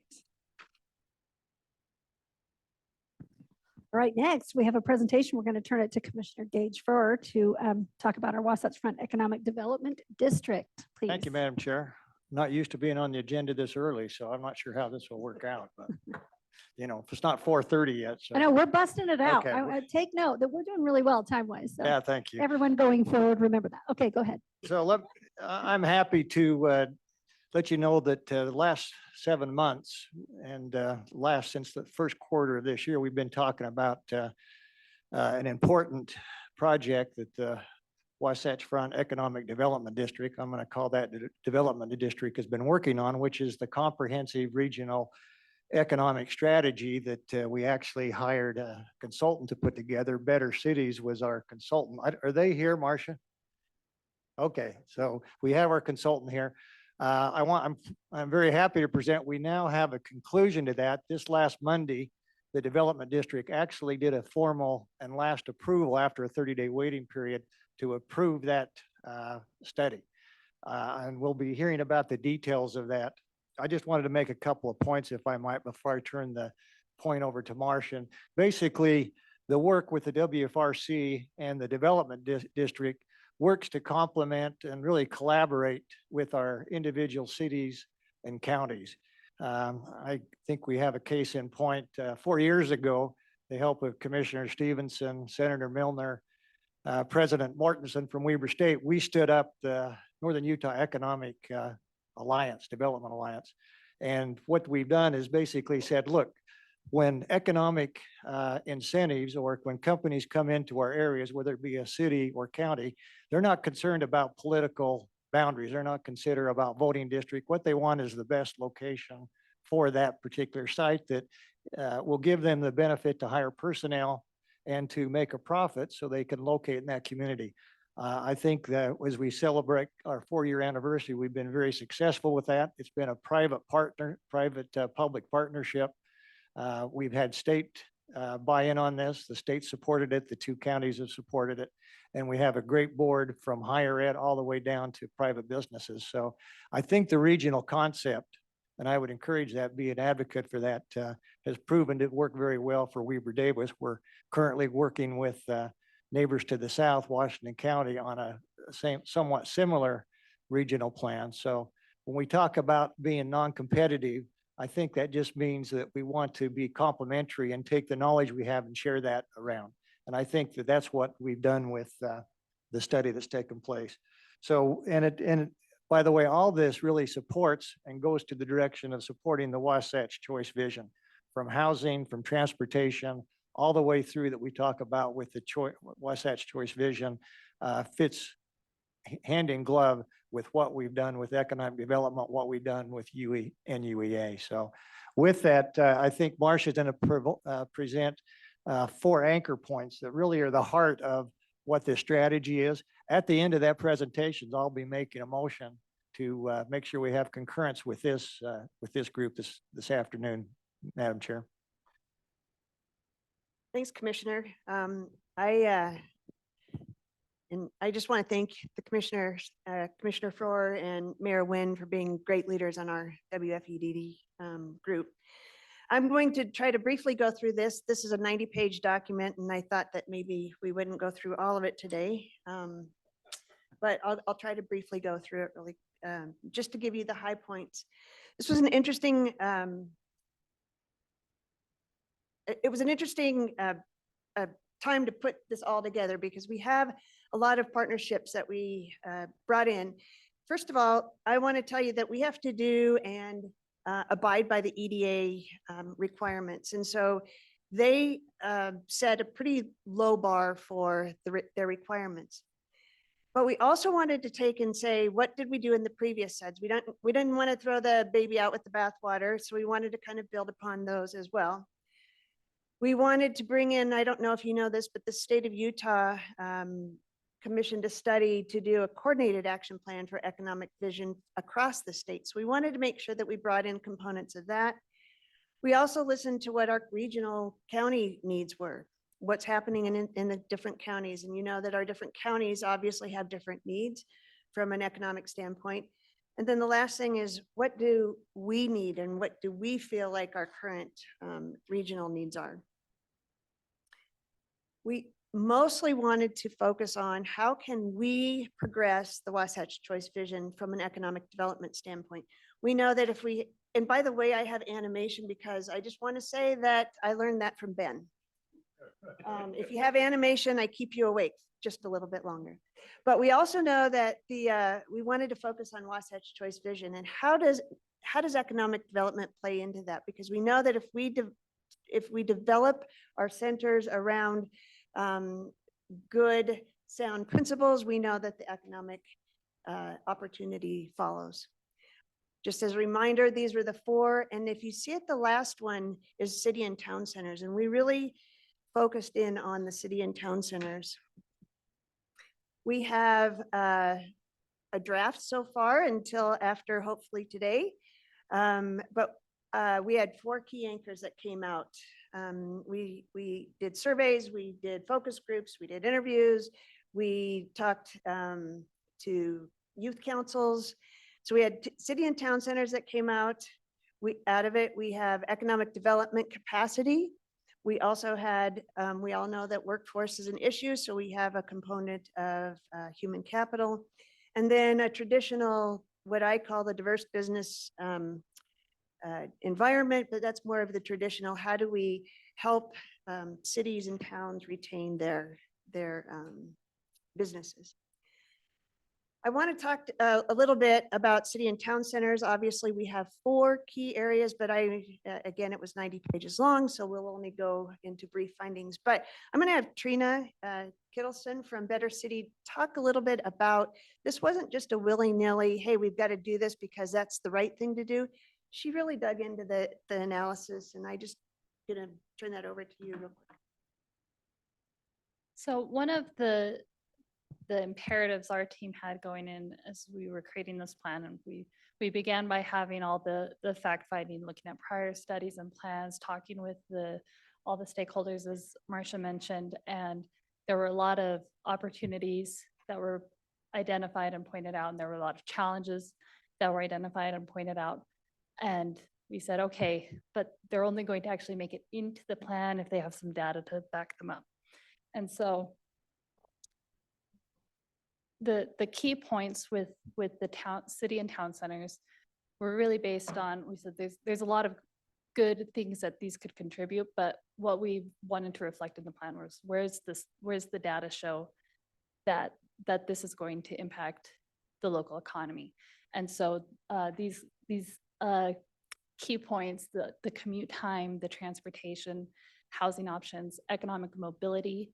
All right, next we have a presentation. We're going to turn it to Commissioner Gage Furr to talk about our Wasatch Front Economic Development District, please. Thank you, Madam Chair. Not used to being on the agenda this early, so I'm not sure how this will work out, but you know, if it's not 4:30 yet. So. I know we're busting it out. Okay. I take note that we're doing really well time-wise. So Yeah, thank you. everyone going forward, remember that. Okay, go ahead. So I'm happy to let you know that the last 7 months and since the first quarter of this year, we've been talking about an important project that the Wasatch Front Economic Development District, I'm going to call that the development district, has been working on, which is the comprehensive regional economic strategy that we actually hired a consultant to put together. Better Cities was our consultant. Are they here, Marcia? Okay, so we have our consultant here. I'm very happy to present. We now have a conclusion to that. This last Monday, the development district actually did a formal and last approval after a 30-day waiting period to approve that study. And we'll be hearing about the details of that. I just wanted to make a couple of points, if I might, before I turn the point over to Marcia. Basically, the work with the WFRC and the development district works to complement and really collaborate with our individual cities and counties. I think we have a case in point. 4 years ago, the help of Commissioner Stevenson, Senator Milner, President Mortensen from Weber State, we stood up the Northern Utah Economic Alliance, Development Alliance. And what we've done is basically said, look, when economic incentives or when companies come into our areas, whether it be a city or county, they're not concerned about political boundaries. They're not concerned about voting district. What they want is the best location for that particular site that will give them the benefit to hire personnel and to make a profit so they can locate in that community. I think that as we celebrate our 4-year anniversary, we've been very successful with that. It's been a private public partnership. We've had state buy-in on this. The state supported it. The 2 counties have supported it. And we have a great board from higher ed all the way down to private businesses. So I think the regional concept, and I would encourage that, be an advocate for that, has proven to work very well for Weber Davis. We're currently working with neighbors to the south, Washington County, on a somewhat similar regional plan. So when we talk about being non-competitive, I think that just means that we want to be complementary and take the knowledge we have and share that around. And I think that that's what we've done with the study that's taken place. So, and by the way, all this really supports and goes to the direction of supporting the Wasatch Choice Vision, from housing, from transportation, all the way through that we talk about with the Wasatch Choice Vision, fits hand in glove with what we've done with economic development, what we've done with UE and UEA. So with that, I think Marcia's going to present 4 anchor points that really are the heart of what this strategy is. At the end of that presentation, I'll be making a motion to make sure we have concurrence with this group this afternoon, Madam Chair. Thanks, Commissioner. I just want to thank the commissioners, Commissioner Frohr and Mayor Nguyen, for being great leaders on our WFEDD group. I'm going to try to briefly go through this. This is a 90-page document, and I thought that maybe we wouldn't go through all of it today. But I'll try to briefly go through it really, just to give you the high points. This was an interesting it was an interesting time to put this all together because we have a lot of partnerships that we brought in. First of all, I want to tell you that we have to do and abide by the EDA requirements. And so they set a pretty low bar for their requirements. But we also wanted to take and say, what did we do in the previous sets? We didn't want to throw the baby out with the bathwater, so we wanted to kind of build upon those as well. We wanted to bring in, I don't know if you know this, but the state of Utah commissioned a study to do a coordinated action plan for economic vision across the state. So we wanted to make sure that we brought in components of that. We also listened to what our regional county needs were, what's happening in the different counties. And you know that our different counties obviously have different needs from an economic standpoint. And then the last thing is, what do we need and what do we feel like our current regional needs are? We mostly wanted to focus on how can we progress the Wasatch Choice Vision from an economic development standpoint. We know that if we, and by the way, I have animation because I just want to say that I learned that from Ben. If you have animation, I keep you awake just a little bit longer. But we also know that we wanted to focus on Wasatch Choice Vision and how does economic development play into that? Because we know that if we develop our centers around good, sound principles, we know that the economic opportunity follows. Just as a reminder, these were the 4. And if you see it, the last one is city and town centers. And we really focused in on the city and town centers. We have a draft so far until after hopefully today. But we had 4 key anchors that came out. We did surveys, we did focus groups, we did interviews, we talked to youth councils. So we had city and town centers that came out. Out of it, we have economic development capacity. We also had, we all know that workforce is an issue, so we have a component of human capital. And then a traditional, what I call the diverse business environment, but that's more of the traditional, how do we help cities and towns retain their businesses? I want to talk a little bit about city and town centers. Obviously, we have 4 key areas, but again, it was 90 pages long, so we'll only go into brief findings. But I'm going to have Trina Kittleson from Better City talk a little bit about, this wasn't just a willy-nilly, hey, we've got to do this because that's the right thing to do. She really dug into the analysis, and I just going to turn that over to you real quick. So one of the imperatives our team had going in as we were creating this plan, and we began by having all the fact finding, looking at prior studies and plans, talking with all the stakeholders, as Marcia mentioned, and there were a lot of opportunities that were identified and pointed out, and there were a lot of challenges that were identified and pointed out. And we said, okay, but they're only going to actually make it into the plan if they have some data to back them up. And so the key points with the city and town centers were really based on, we said there's a lot of good things that these could contribute, but what we wanted to reflect in the plan was where's the data show that this is going to impact the local economy. And so these key points, the commute time, the transportation, housing options, economic mobility,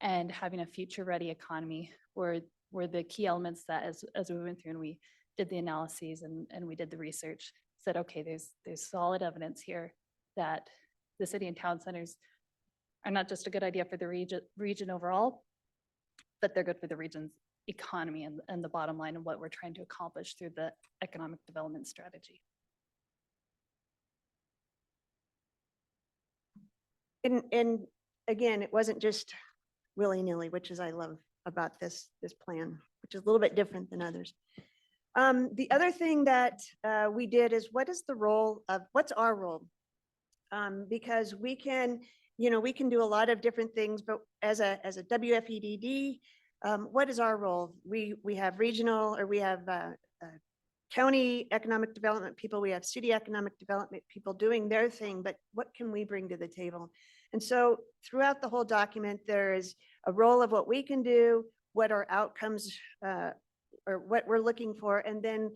and having a future-ready economy were the key elements that as we went through and we did the analyses and we did the research, said, okay, there's solid evidence here that the city and town centers are not just a good idea for the region overall, but they're good for the region's economy and the bottom line and what we're trying to accomplish through the economic development strategy. And again, it wasn't just willy-nilly, which is I love about this plan, which is a little bit different than others. The other thing that we did is what's our role? Because we can do a lot of different things, but as a WFEDD, what is our role? We have regional, or we have county economic development people, we have city economic development people doing their thing, but what can we bring to the table? And so throughout the whole document, there is a role of what we can do, what our outcomes or what we're looking for, and then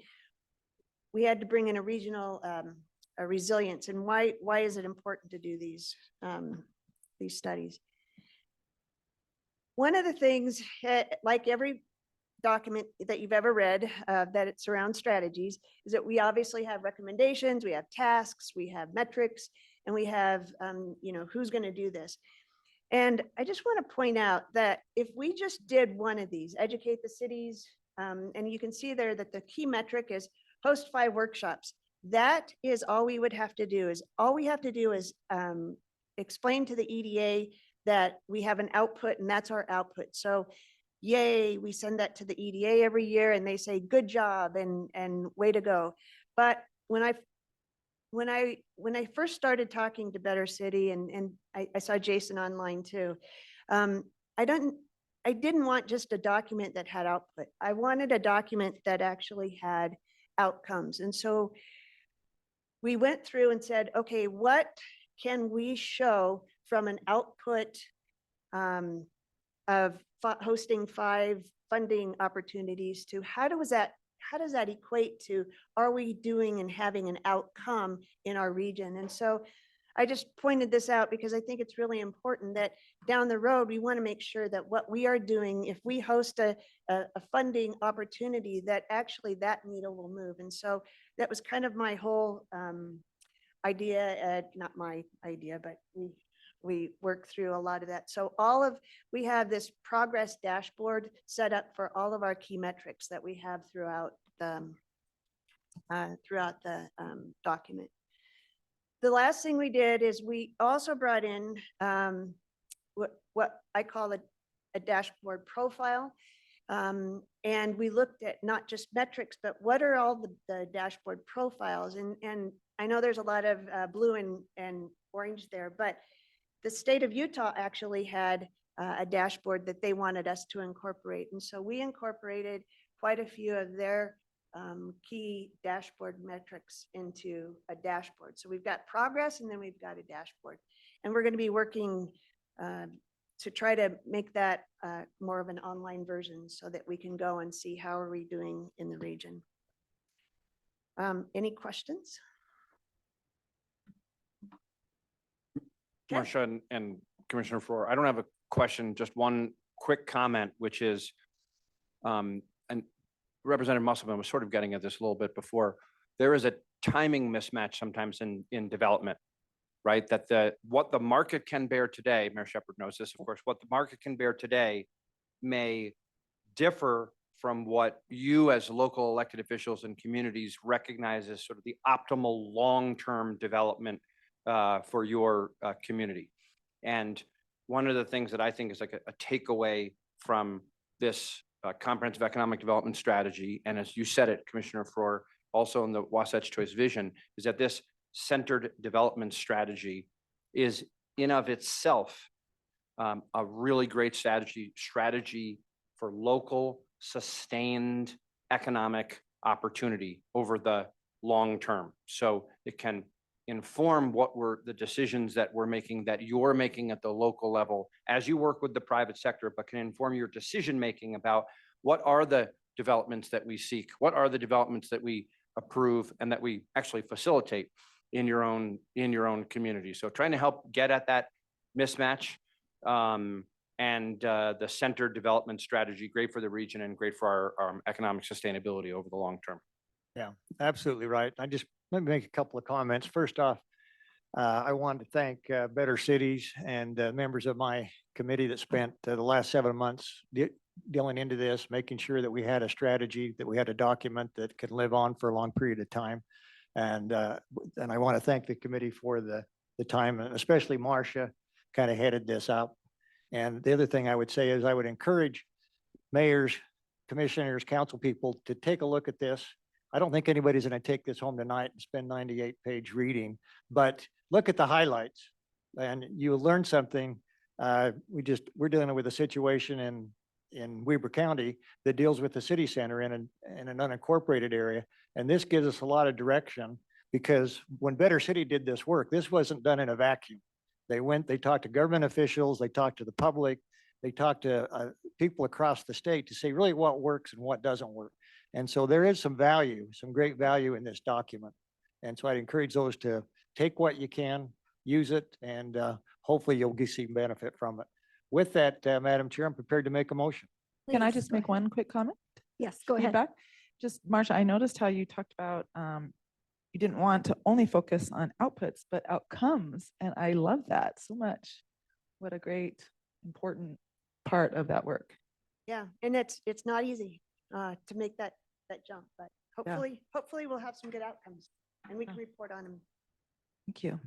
we had to bring in a regional a resilience. And why is it important to do these studies? One of the things, like every document that you've ever read that it surrounds strategies, is that we obviously have recommendations, we have tasks, we have metrics, and we have, who's going to do this. And I just want to point out that if we just did one of these, educate the cities, and you can see there that the key metric is host 5 workshops. That is all we would have to do. All we have to do is explain to the EDA that we have an output and that's our output. So yay, we send that to the EDA every year and they say, good job and way to go. But when I first started talking to Better City, and I saw Jason online too, I didn't want just a document that had output. I wanted a document that actually had outcomes. And so we went through and said, okay, what can we show from an output of hosting 5 funding opportunities to how does that equate to, are we doing and having an outcome in our region? And so I just pointed this out because I think it's really important that down the road, we want to make sure that what we are doing, if we host a funding opportunity, that actually that needle will move. And so that was kind of my whole idea, not my idea, but we worked through a lot of that. So we have this progress dashboard set up for all of our key metrics that we have throughout the document. The last thing we did is we also brought in what I call a dashboard profile. And we looked at not just metrics, but what are all the dashboard profiles? And I know there's a lot of blue and orange there, but the state of Utah actually had a dashboard that they wanted us to incorporate. And so we incorporated quite a few of their key dashboard metrics into a dashboard. So we've got progress and then we've got a dashboard. And we're going to be working to try to make that more of an online version so that we can go and see how are we doing in the region. Any questions? Marcia and Commissioner Floor, I don't have a question, just one quick comment, which is, and Representative Musselman was sort of getting at this a little bit before, there is a timing mismatch sometimes in development, right? That what the market can bear today, Mayor Shepherd knows this, of course, what the market can bear today may differ from what you as local elected officials and communities recognize as sort of the optimal long-term development for your community. And one of the things that I think is like a takeaway from this comprehensive economic development strategy, and as you said it, Commissioner Floor, also in the Wasatch Choice vision, is that this centered development strategy is in of itself a really great strategy for local sustained economic opportunity over the long term. So it can inform what were the decisions that we're making, that you're making at the local level as you work with the private sector, but can inform your decision making about what are the developments that we seek, what are the developments that we approve and that we actually facilitate in your own community. So trying to help get at that mismatch and the centered development strategy, great for the region and great for our economic sustainability over the long term. Yeah, absolutely right. Let me make a couple of comments. First off, I want to thank Better Cities and members of my committee that spent the last 7 months dealing into this, making sure that we had a strategy, that we had a document that could live on for a long period of time. And I want to thank the committee for the time, and especially Marcia kind of headed this up. And the other thing I would say is I would encourage mayors, commissioners, council people to take a look at this. I don't think anybody's going to take this home tonight and spend 98-page reading, but look at the highlights and you'll learn something. We're dealing with a situation in Weber County that deals with the city center in an unincorporated area. And this gives us a lot of direction because when Better City did this work, this wasn't done in a vacuum. They talked to government officials, they talked to the public, they talked to people across the state to say really what works and what doesn't work. And so there is some value, some great value in this document. And so I'd encourage those to take what you can, use it, and hopefully you'll get some benefit from it. With that, Madam Chair, I'm prepared to make a motion. Can I Please, just go make ahead. one quick comment? Yes, go ahead. Feedback? Just, Marcia, I noticed how you talked about, you didn't want to only focus on outputs, but outcomes. And I love that so much. What a great, important part of that work. Yeah, and it's not easy to make that jump, but hopefully we'll have some good outcomes and we can report on them. Thank you.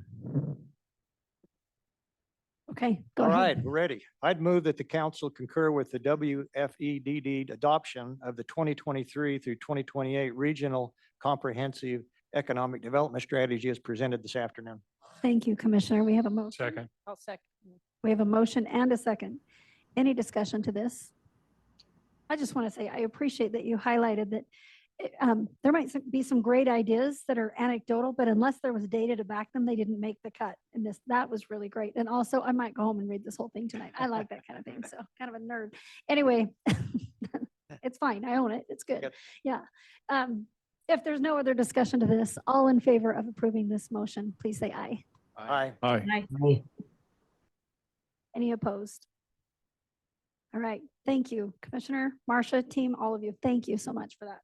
Okay, go All ahead. right, we're ready. I'd move that the council concur with the WFEDD adoption of the 2023 through 2028 Regional Comprehensive Economic Development Strategy as presented this afternoon. Thank you, Commissioner. We have a motion. Second. I'll second. We have a motion and a second. Any discussion to this? I just want to say, I appreciate that you highlighted that there might be some great ideas that are anecdotal, but unless there was data to back them, they didn't make the cut. And that was really great. And also, I might go home and read this whole thing tonight. I like that kind of thing. So kind of a nerd. Anyway, it's fine. I own it. It's good. Yep. Yeah. If there's no other discussion to this, all in favor of approving this motion, please say aye. Aye. Aye. Any opposed? All right. Thank you, Commissioner, Marcia, team, all of you. Thank you so much for that.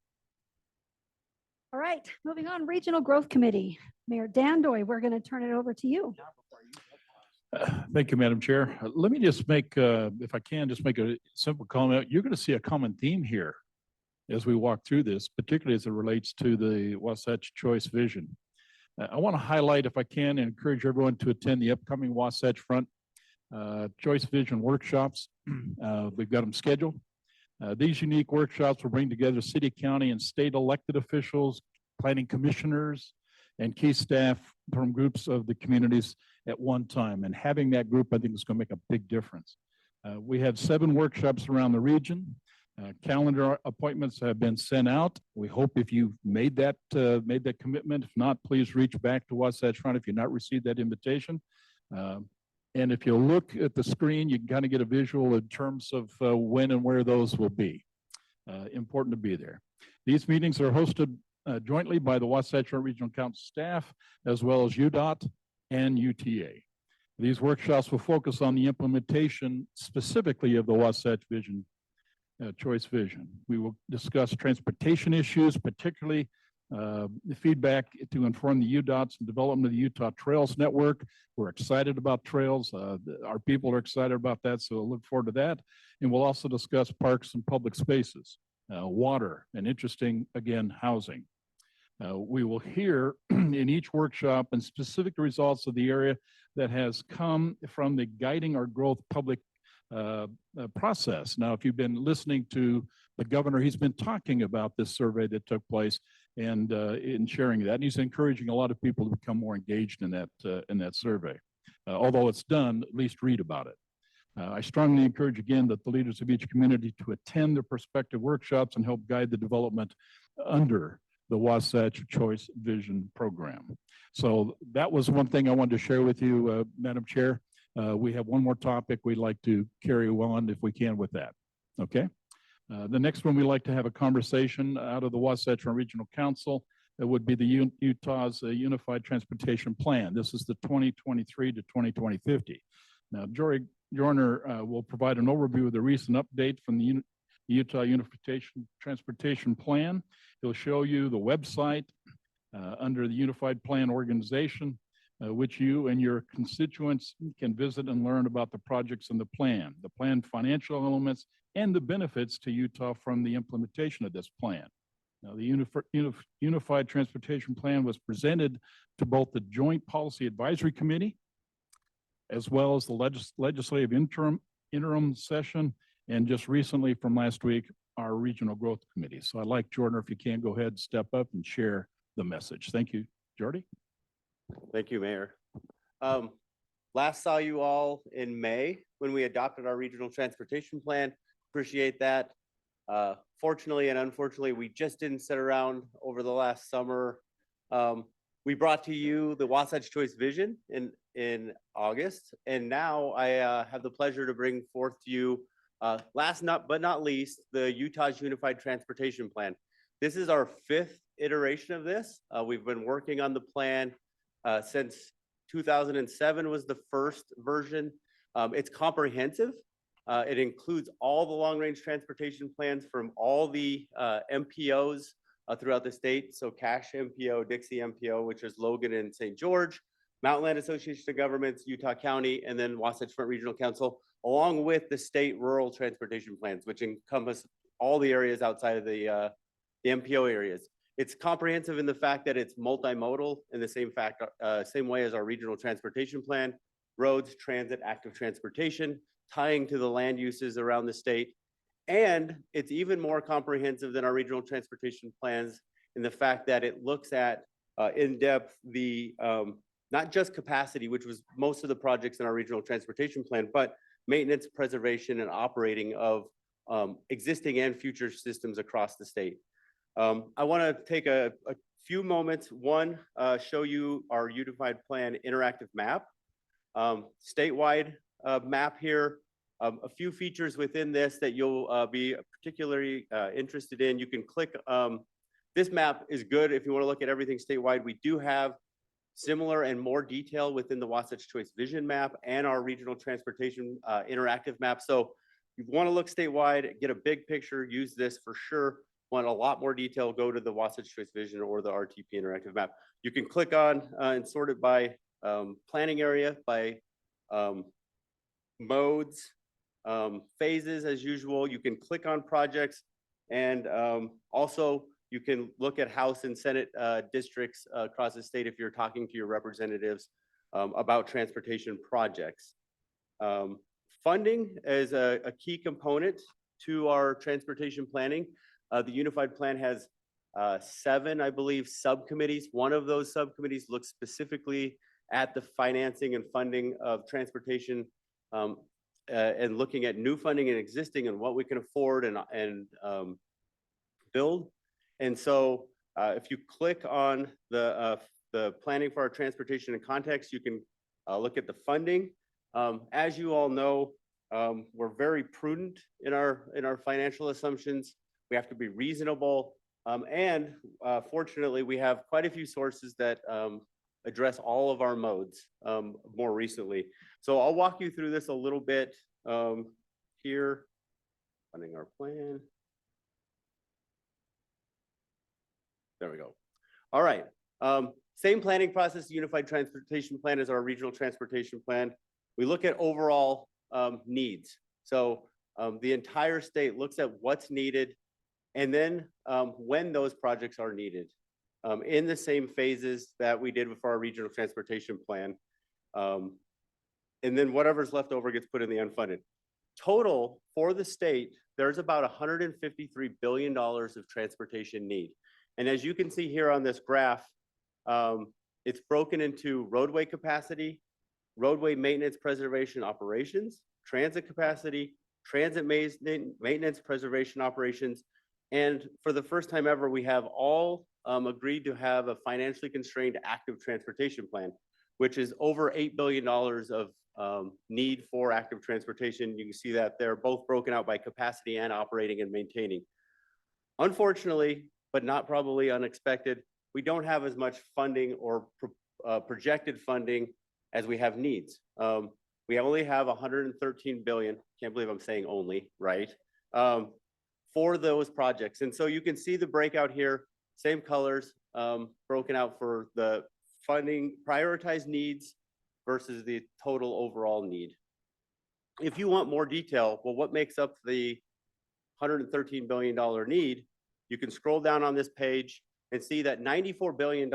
All right, moving on, Regional Growth Committee. Mayor Dandoy, we're going to turn it over to you. Thank you, Madam Chair. Let me just make, if I can, just make a simple comment. You're going to see a common theme here as we walk through this, particularly as it relates to the Wasatch Choice Vision. I want to highlight, if I can, and encourage everyone to attend the upcoming Wasatch Front Choice Vision workshops. We've got them scheduled. These unique workshops will bring together city, county, and state elected officials, planning commissioners, and key staff from groups of the communities at one time. And having that group, I think, is going to make a big difference. We have 7 workshops around the region. Calendar appointments have been sent out. We hope if you've made that commitment. If not, please reach back to Wasatch Front if you've not received that invitation. And if you look at the screen, you can kind of get a visual in terms of when and where those will be. Important to be there. These meetings are hosted jointly by the Wasatch Front Regional Council staff, as well as UDOT and UTA. These workshops will focus on the implementation specifically of the Wasatch Vision, Choice Vision. We will discuss transportation issues, particularly the feedback to inform the UDOTs and development of the Utah Trails Network. We're excited about trails. Our people are excited about that, so we'll look forward to that. And we'll also discuss parks and public spaces, water, and interesting, again, housing. We will hear in each workshop and specific results of the area that has come from the Guiding Our Growth public process. Now, if you've been listening to the governor, he's been talking about this survey that took place and in sharing that. And he's encouraging a lot of people to become more engaged in that survey. Although it's done, at least read about it. I strongly encourage again that the leaders of each community to attend their prospective workshops and help guide the development under the Wasatch Choice Vision Program. So that was one thing I wanted to share with you, Madam Chair. We have one more topic we'd like to carry on if we can with that. Okay. The next one, we'd like to have a conversation out of the Wasatch Front Regional Council. That would be the Utah's Unified Transportation Plan. This is the 2023 to 2050. Now, Joyner will provide an overview of the recent update from the Utah Unified Transportation Plan. He'll show you the website under the Unified Plan Organization, which you and your constituents can visit and learn about the projects in the plan financial elements, and the benefits to Utah from the implementation of this plan. Now, the Unified Transportation Plan was presented to both the Joint Policy Advisory Committee, as well as the legislative interim session, and just recently from last week, our Regional Growth Committee. So I'd like Jordan, if you can, go ahead, step up and share the message. Thank you, Jordy. Thank you, Mayor. Last saw you all in May when we adopted our Regional Transportation Plan. Appreciate that. Fortunately and unfortunately, we just didn't sit around over the last summer. We brought to you the Wasatch Choice Vision in August, and now I have the pleasure to bring forth to you, last but not least, the Utah's Unified Transportation Plan. This is our 5th iteration of this. We've been working on the plan since 2007 was the first version. It's comprehensive. It includes all the long-range transportation plans from all the MPOs throughout the state. So Cache MPO, Dixie MPO, which is Logan and St. George, Mountain Land Association of Governments, Utah County, and then Wasatch Front Regional Council, along with the state rural transportation plans, which encompass all the areas outside of the MPO areas. It's comprehensive in the fact that it's multimodal in the same way as our regional transportation plan, roads, transit, active transportation, tying to the land uses around the state. And it's even more comprehensive than our regional transportation plans in the fact that it looks at in depth the not just capacity, which was most of the projects in our regional transportation plan, but maintenance, preservation, and operating of existing and future systems across the state. I want to take a few moments. One, show you our unified plan interactive map, statewide map here. A few features within this that you'll be particularly interested in. You can click, this map is good if you want to look at everything statewide. We do have similar and more detail within the Wasatch Choice Vision map and our regional transportation interactive map. So if you want to look statewide, get a big picture, use this for sure. Want a lot more detail, go to the Wasatch Choice Vision or the RTP interactive map. You can click on and sort it by planning area, by modes, phases as usual. You can click on projects, and also you can look at House and Senate districts across the state if you're talking to your representatives about transportation projects. Funding is a key component to our transportation planning. The Unified Plan has 7, I believe, subcommittees. One of those subcommittees looks specifically at the financing and funding of transportation and looking at new funding and existing and what we can afford and build. And so if you click on the planning for our transportation and context, you can look at the funding. As you all know, we're very prudent in our financial assumptions. We have to be reasonable. And fortunately, we have quite a few sources that address all of our modes more recently. So I'll walk you through this a little bit here. Funding our plan. There we go. All right. Same planning process, Unified Transportation Plan as our regional transportation plan. We look at overall needs. So the entire state looks at what's needed and then when those projects are needed in the same phases that we did for our regional transportation plan. And then whatever's left over gets put in the unfunded. Total for the state, there's about $153 billion of transportation need. And as you can see here on this graph, it's broken into roadway capacity, roadway maintenance, preservation, operations, transit capacity, transit maintenance, preservation, operations. And for the first time ever, we have all agreed to have a financially constrained active transportation plan, which is over $8 billion of need for active transportation. You can see that they're both broken out by capacity and operating and maintaining. Unfortunately, but not probably unexpected, we don't have as much funding or projected funding as we have needs. We only have 113 billion, can't believe I'm saying only, right? For those projects. And so you can see the breakout here, same colors, broken out for the funding, prioritized needs versus the total overall need. If you want more detail, well, what makes up the $113 billion need? You can scroll down on this page and see that $94 billion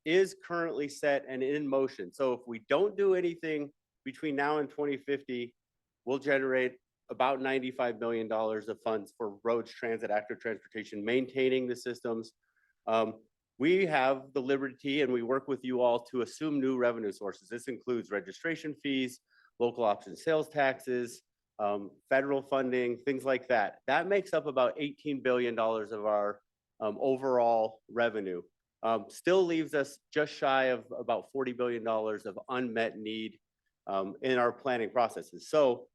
is currently set and in motion. So if we don't do anything between now and 2050, we'll generate about $95 billion of funds for roads, transit, active transportation, maintaining the systems. We have the liberty and we work with you all to assume new revenue sources. This includes registration fees, local option sales taxes, federal funding, things like that. That makes up about $18 billion of our overall revenue. Still leaves us just shy of about $40 billion of unmet need in our planning processes. So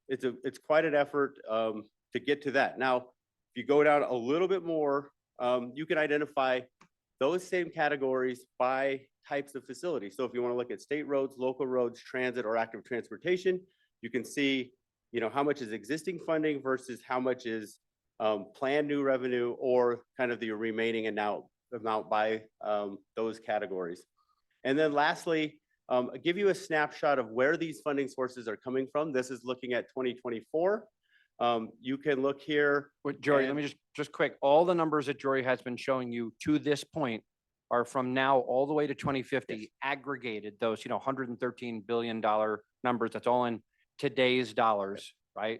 it's quite an effort to get to that. Now, if you go down a little bit more, you can identify those same categories by types of facilities. So if you want to look at state roads, local roads, transit, or active transportation, you can see, how much is existing funding versus how much is planned new revenue, or kind of the remaining amount by those categories. And then lastly, I'll give you a snapshot of where these funding sources are coming from. This is looking at 2024. You can look here. Wait, Jory, let me just quick. All the numbers that Jory has been showing you to this point are from now all the way to 2050, aggregated those, $113 billion numbers. That's all in today's dollars, right?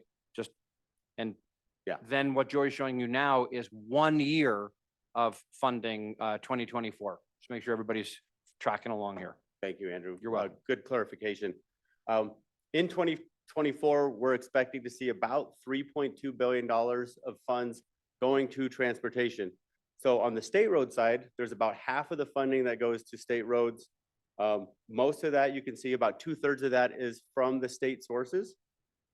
Then what Jory's showing you now is 1 year of funding 2024. Just make sure everybody's tracking along here. Thank you, Andrew. You're welcome. Good clarification. In 2024, we're expecting to see about $3.2 billion of funds going to transportation. So on the state road side, there's about half of the funding that goes to state roads. Most of that, you can see about 2/3 of that is from the state sources.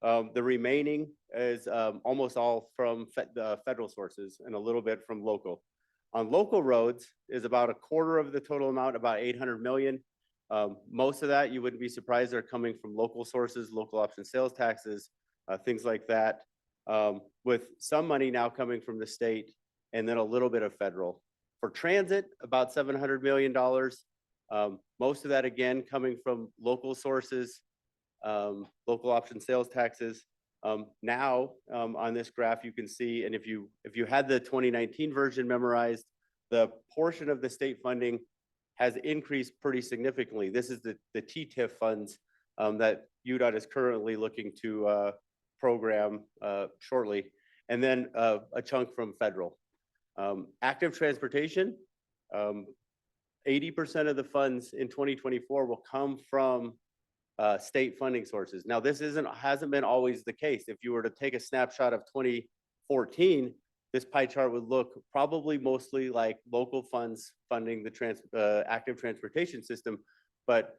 The remaining is almost all from the federal sources and a little bit from local. On local roads is about 1/4 of the total amount, about 800 million. Most of that, you wouldn't be surprised, are coming from local sources, local option sales taxes, things like that, with some money now coming from the state and then a little bit of federal. For transit, about $700 million. Most of that, again, coming from local sources, local option sales taxes. Now, on this graph, you can see, and if you had the 2019 version memorized, the portion of the state funding has increased pretty significantly. This is the TTIF funds that UDOT is currently looking to program shortly, and then a chunk from federal. Active transportation, 80% of the funds in 2024 will come from state funding sources. Now, this hasn't been always the case. If you were to take a snapshot of 2014, this pie chart would look probably mostly like local funds funding the active transportation system. But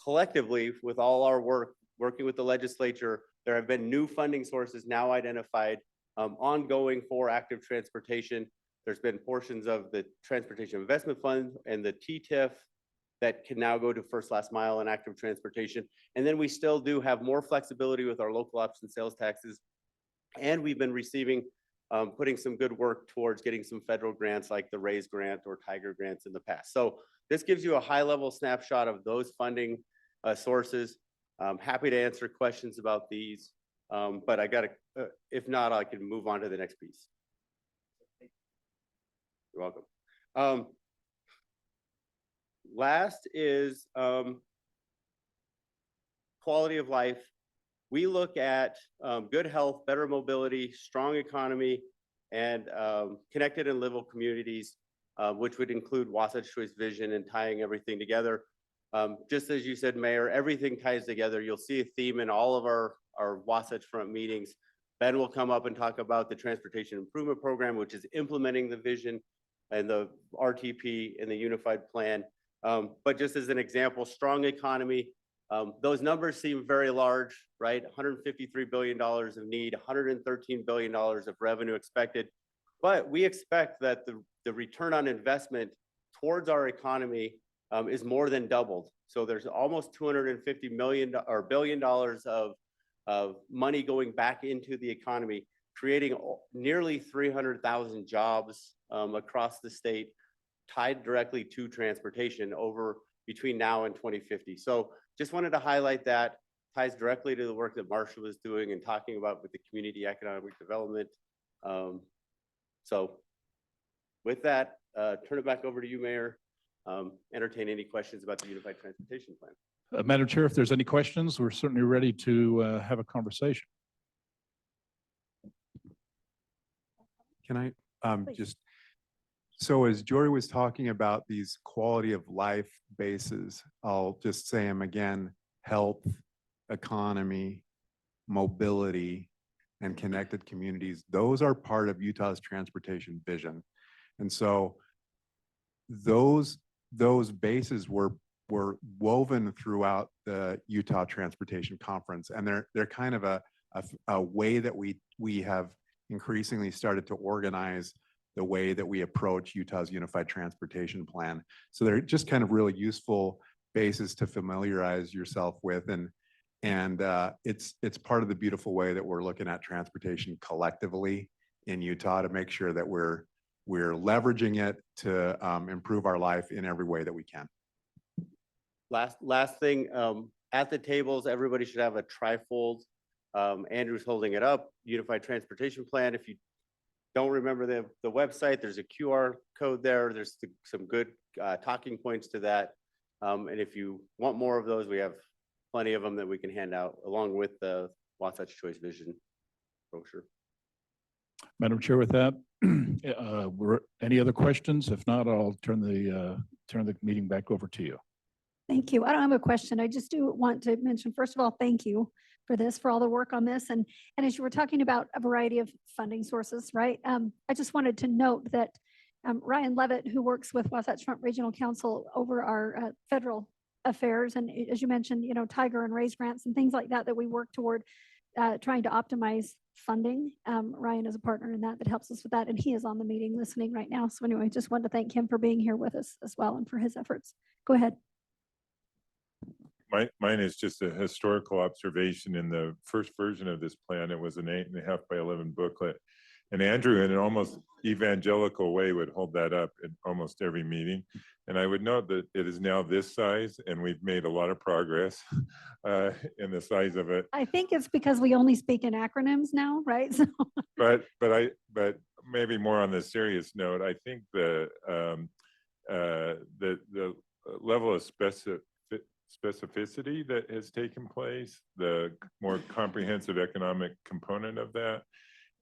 collectively, with all our working with the legislature, there have been new funding sources now identified, ongoing for active transportation. There's been portions of the Transportation Investment Fund and the TTIF that can now go to first, last mile and active transportation. And then we still do have more flexibility with our local option sales taxes. And we've been receiving, putting some good work towards getting some federal grants like the RAISE grant or Tiger grants in the past. So this gives you a high level snapshot of those funding sources. I'm happy to answer questions about these, but I gotta, if not, I can move on to the next piece. You're welcome. Last is quality of life. We look at good health, better mobility, strong economy, and connected and livable communities, which would include Wasatch Choice Vision and tying everything together. Just as you said, Mayor, everything ties together. You'll see a theme in all of our Wasatch Front meetings. Ben will come up and talk about the Transportation Improvement Program, which is implementing the vision and the RTP and the unified plan. But just as an example, strong economy, those numbers seem very large, right? $153 billion of need, $113 billion of revenue expected. But we expect that the return on investment towards our economy is more than doubled. So there's almost $250 million or $1 billion of money going back into the economy, creating nearly 300,000 jobs across the state, tied directly to transportation over between now and 2050. So just wanted to highlight that. Ties directly to the work that Marshall is doing and talking about with the community economic development. So with that, turn it back over to you, Mayor. Entertain any questions about the Unified Transportation Plan. Madam Chair, if there's any questions, we're certainly ready to have a conversation. Can I just, so as Jory was talking about these quality of life bases, I'll just say them again: health, economy, mobility, and connected communities, those are part of Utah's transportation vision. And so those bases were woven throughout the Utah Transportation Conference, and they're kind of a way that we have increasingly started to organize the way that we approach Utah's Unified Transportation Plan. So they're just kind of really useful bases to familiarize yourself with, and it's part of the beautiful way that we're looking at transportation collectively in Utah to make sure that we're leveraging it to improve our life in every way that we can. Last thing, at the tables, everybody should have a trifold. Andrew's holding it up, Unified Transportation Plan. If you don't remember the website, there's a QR code there. There's some good talking points to that. And if you want more of those, we have plenty of them that we can hand out along with the Wasatch Choice Vision brochure. Madam Chair, with that, any other questions? If not, I'll turn the meeting back over to you. Thank you. I don't have a question. I just do want to mention, first of all, thank you for this, for all the work on this. And as you were talking about a variety of funding sources, right? I just wanted to note that Ryan Levitt, who works with Wasatch Front Regional Council over our federal affairs, and as you mentioned, Tiger and Raise grants and things like that, that we work toward trying to optimize funding. Ryan is a partner in that helps us with that. And he is on the meeting listening right now. So anyway, just wanted to thank him for being here with us as well and for his efforts. Go ahead. Mine is just a historical observation. In the first version of this plan, it was an 8.5 by 11 booklet. And Andrew, in an almost evangelical way, would hold that up at almost every meeting. And I would note that it is now this size, and we've made a lot of progress in the size of it. I think it's because we only speak in acronyms now, right? So. But maybe more on the serious note, I think the level of specificity that has taken place, the more comprehensive economic component of that,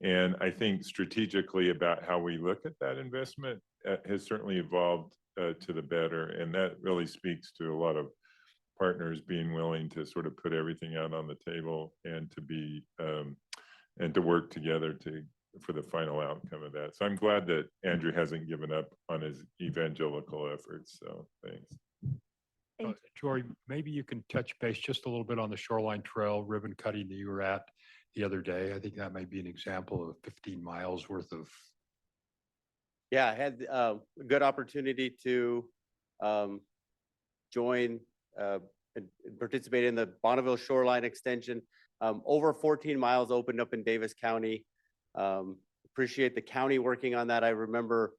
and I think strategically about how we look at that investment has certainly evolved to the better. And that really speaks to a lot of partners being willing to sort of put everything out on the table and to be and to work together for the final outcome of that. So I'm glad that Andrew hasn't given up on his evangelical efforts. So thanks. Jory, maybe you can touch base just a little bit on the shoreline trail ribbon cutting that you were at the other day. I think that might be an example of 15 miles worth of. Yeah, I had a good opportunity to join and participate in the Bonneville Shoreline Extension. Over 14 miles opened up in Davis County. Appreciate the county working on that. I remember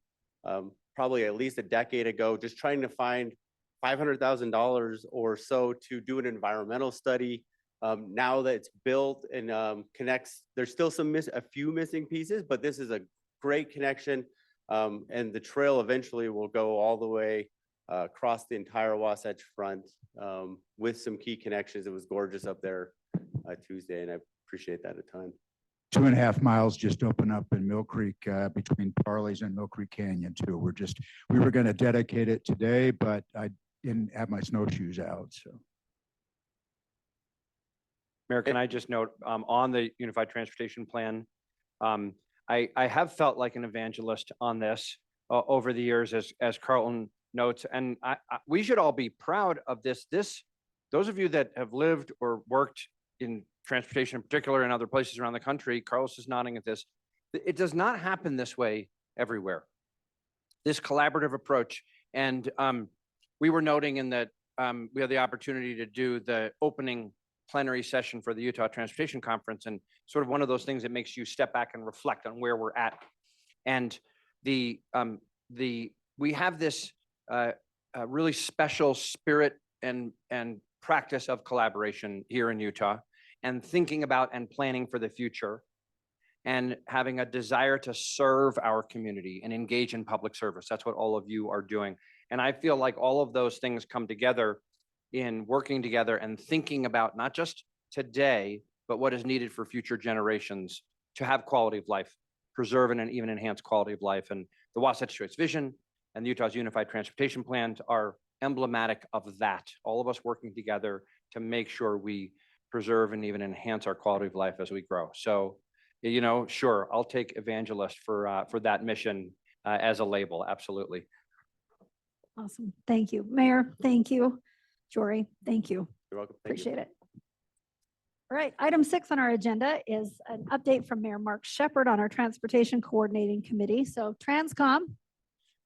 probably at least a decade ago, just trying to find $500,000 or so to do an environmental study. Now that it's built and connects, there's still a few missing pieces, but this is a great connection. And the trail eventually will go all the way across the entire Wasatch Front with some key connections. It was gorgeous up there Tuesday, and I appreciate that a ton. 2.5 miles just opened up in Mill Creek between Parley's and Mill Creek Canyon too. We were going to dedicate it today, but I didn't have my snowshoes out. So, Mayor, can I just note on the Unified Transportation Plan, I have felt like an evangelist on this over the years, as Carlton notes, and we should all be proud of this. Those of you that have lived or worked in transportation in particular in other places around the country, Carlos is nodding at this. It does not happen this way everywhere. This collaborative approach, and we were noting in that we had the opportunity to do the opening plenary session for the Utah Transportation Conference, and sort of one of those things that makes you step back and reflect on where we're at. And we have this really special spirit and practice of collaboration here in Utah, and thinking about and planning for the future, and having a desire to serve our community and engage in public service. That's what all of you are doing. And I feel like all of those things come together in working together and thinking about not just today, but what is needed for future generations to have quality of life, preserve and even enhance quality of life. And the Wasatch Choice Vision and the Utah's Unified Transportation Plan are emblematic of that. All of us working together to make sure we preserve and even enhance our quality of life as we grow. So, you know, sure, I'll take evangelist for that mission as a label. Absolutely. Awesome. Thank you. Mayor, thank you. Jory, thank you. You're welcome. Thank you. Appreciate it. All right, item 6 on our agenda is an update from Mayor Mark Shepard on our Transportation Coordinating Committee. So Transcom.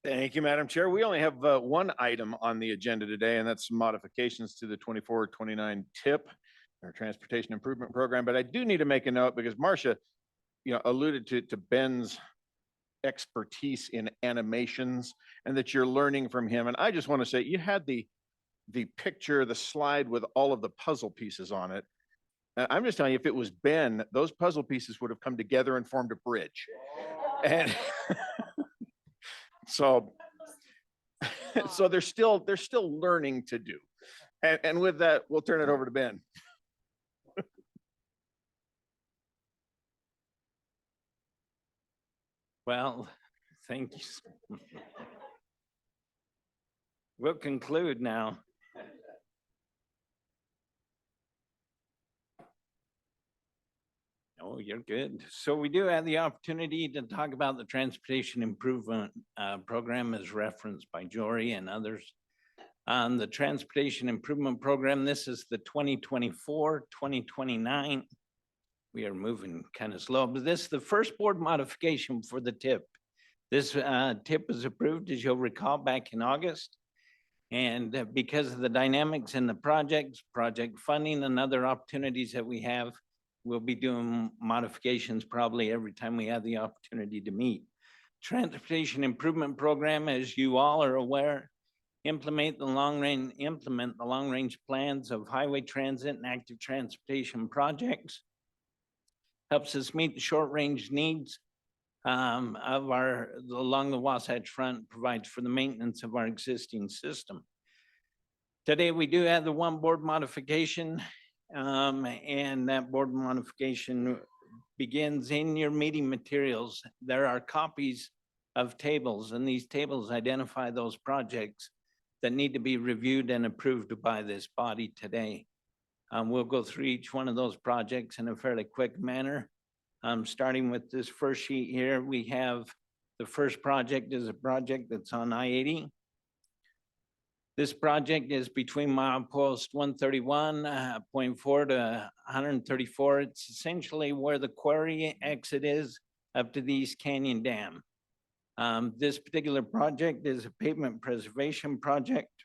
Thank you, Madam Chair. We only have one item on the agenda today, and that's some modifications to the 24-29 TIP, our Transportation Improvement Program. But I do need to make a note because Marcia, alluded to Ben's expertise in animations and that you're learning from him. And I just want to say, you had the picture, the slide with all of the puzzle pieces on it. And I'm just telling you, if it was Ben, those puzzle pieces would have come together and formed a bridge. And so they're still learning to do. And with that, we'll turn it over to Ben. Well, thank you. We'll conclude now. Oh, you're good. So we do have the opportunity to talk about the Transportation Improvement Program as referenced by Jory and others. On the Transportation Improvement Program, this is the 2024-2029. We are moving kind of slow, but this is the first board modification for the TIP. This TIP was approved, as you'll recall, back in August. And because of the dynamics in the projects, project funding and other opportunities that we have, we'll be doing modifications probably every time we have the opportunity to meet. Transportation Improvement Program, as you all are aware, implement the long range plans of highway transit and active transportation projects. Helps us meet the short range needs along the Wasatch Front, provides for the maintenance of our existing system. Today, we do have the one board modification, and that board modification begins in your meeting materials. There are copies of tables, and these tables identify those projects that need to be reviewed and approved by this body today. We'll go through each one of those projects in a fairly quick manner. Starting with this first sheet here, we have the first project is a project that's on I-80. This project is between milepost 131.4 to 134. It's essentially where the quarry exit is up to the East Canyon Dam. This particular project is a pavement preservation project,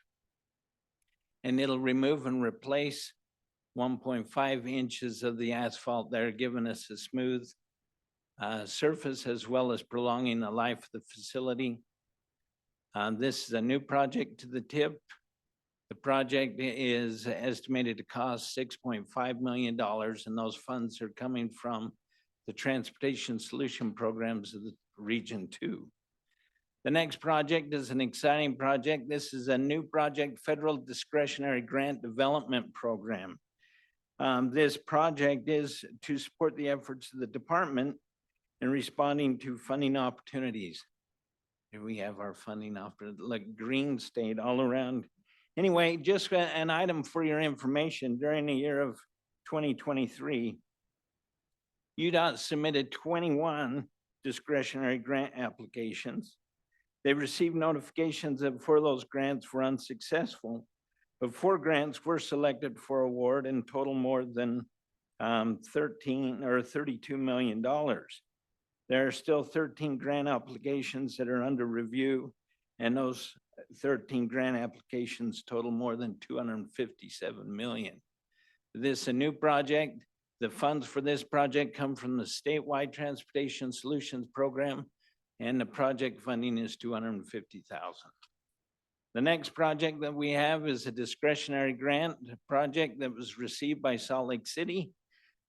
and it'll remove and replace 1.5 inches of the asphalt there, giving us a smooth surface as well as prolonging the life of the facility. This is a new project to the TIP. The project is estimated to cost $6.5 million, and those funds are coming from the Transportation Solution Programs of the Region 2. The next project is an exciting project. This is a new project, Federal Discretionary Grant Development Program. This project is to support the efforts of the department in responding to funding opportunities. Here we have our funding opportunity, like green state all around. Anyway, just an item for your information. During the year of 2023, UDOT submitted 21 discretionary grant applications. They received notifications that 4 of those grants were unsuccessful, but 4 grants were selected for award in total more than $32 million. There are still 13 grant applications that are under review, and those 13 grant applications total more than $257 million. This is a new project. The funds for this project come from the statewide Transportation Solutions Program, and the project funding is $250,000. The next project that we have is a discretionary grant project that was received by Salt Lake City.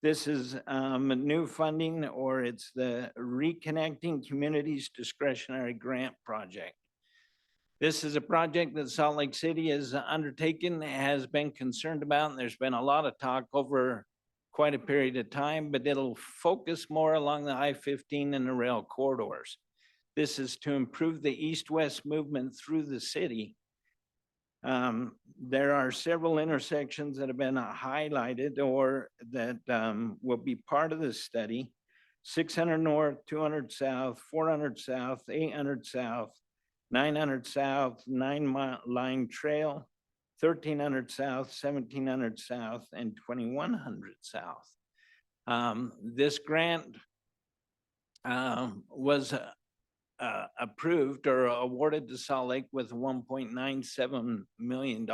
This is new funding, or it's the Reconnecting Communities Discretionary Grant Project. This is a project that Salt Lake City has undertaken, has been concerned about, and there's been a lot of talk over quite a period of time, but it'll focus more along the I-15 and the rail corridors. This is to improve the east-west movement through the city There are several intersections that have been highlighted or that will be part of this study. 600 north, 200 south, 400 south, 800 south, 900 south, 9 line trail, 1300 south, 1700 south, and 2100 south. This grant was approved or awarded to Salt Lake with $1.97 million.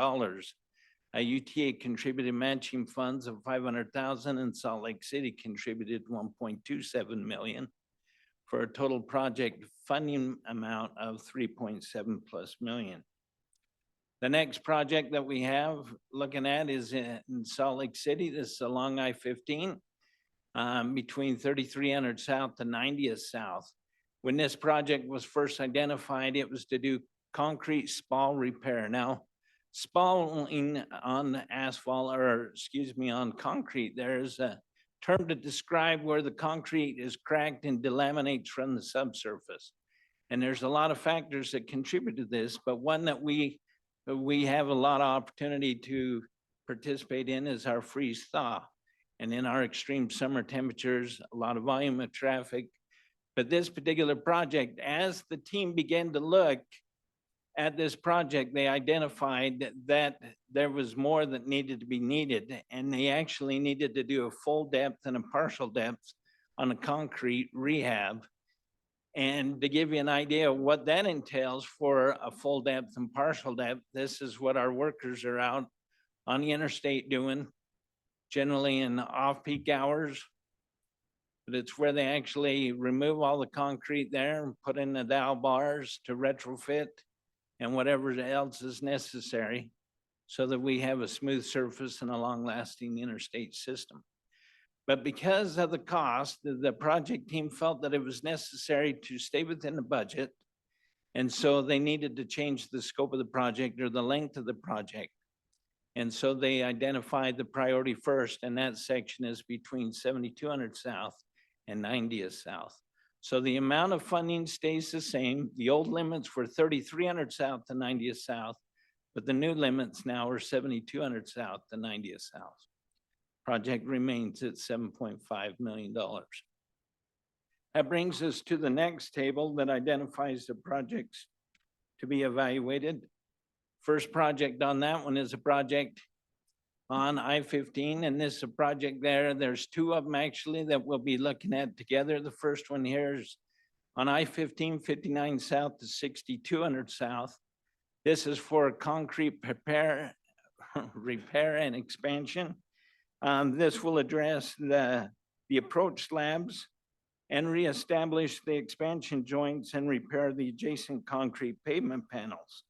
UTA contributed matching funds of 500,000 and Salt Lake City contributed 1.27 million for a total project funding amount of 3.7+ million. The next project that we have looking at is in Salt Lake City. This is along I-15 between 3300 south to 90th south. When this project was first identified, it was to do concrete spall repair. Now, spalling on asphalt, or excuse me, on concrete, there's a term to describe where the concrete is cracked and delaminates from the subsurface. And there's a lot of factors that contribute to this, but one that we have a lot of opportunity to participate in is our freeze thaw. And in our extreme summer temperatures, a lot of volume of traffic. But this particular project, as the team began to look at this project, they identified that there was more that needed to be needed, and they actually needed to do a full depth and a partial depth on a concrete rehab. And to give you an idea of what that entails for a full depth and partial depth, this is what our workers are out on the interstate doing, generally in off-peak hours. But it's where they actually remove all the concrete there and put in the dowel bars to retrofit and whatever else is necessary so that we have a smooth surface and a long-lasting interstate system. But because of the cost, the project team felt that it was necessary to stay within the budget. And so they needed to change the scope of the project or the length of the project. And so they identified the priority first, and that section is between 7200 south and 90th south. So the amount of funding stays the same. The old limits were 3300 south to 90th south, but the new limits now are 7200 south to 90th south. Project remains at $7.5 million. That brings us to the next table that identifies the projects to be evaluated. First project on that one is a project on I-15, and this is a project there. There's two of them actually that we'll be looking at together. The first one here is on I-15, 59 south to 6200 south. This is for concrete repair and expansion. This will address the approach slabs and reestablish the expansion joints and repair the adjacent concrete pavement panels.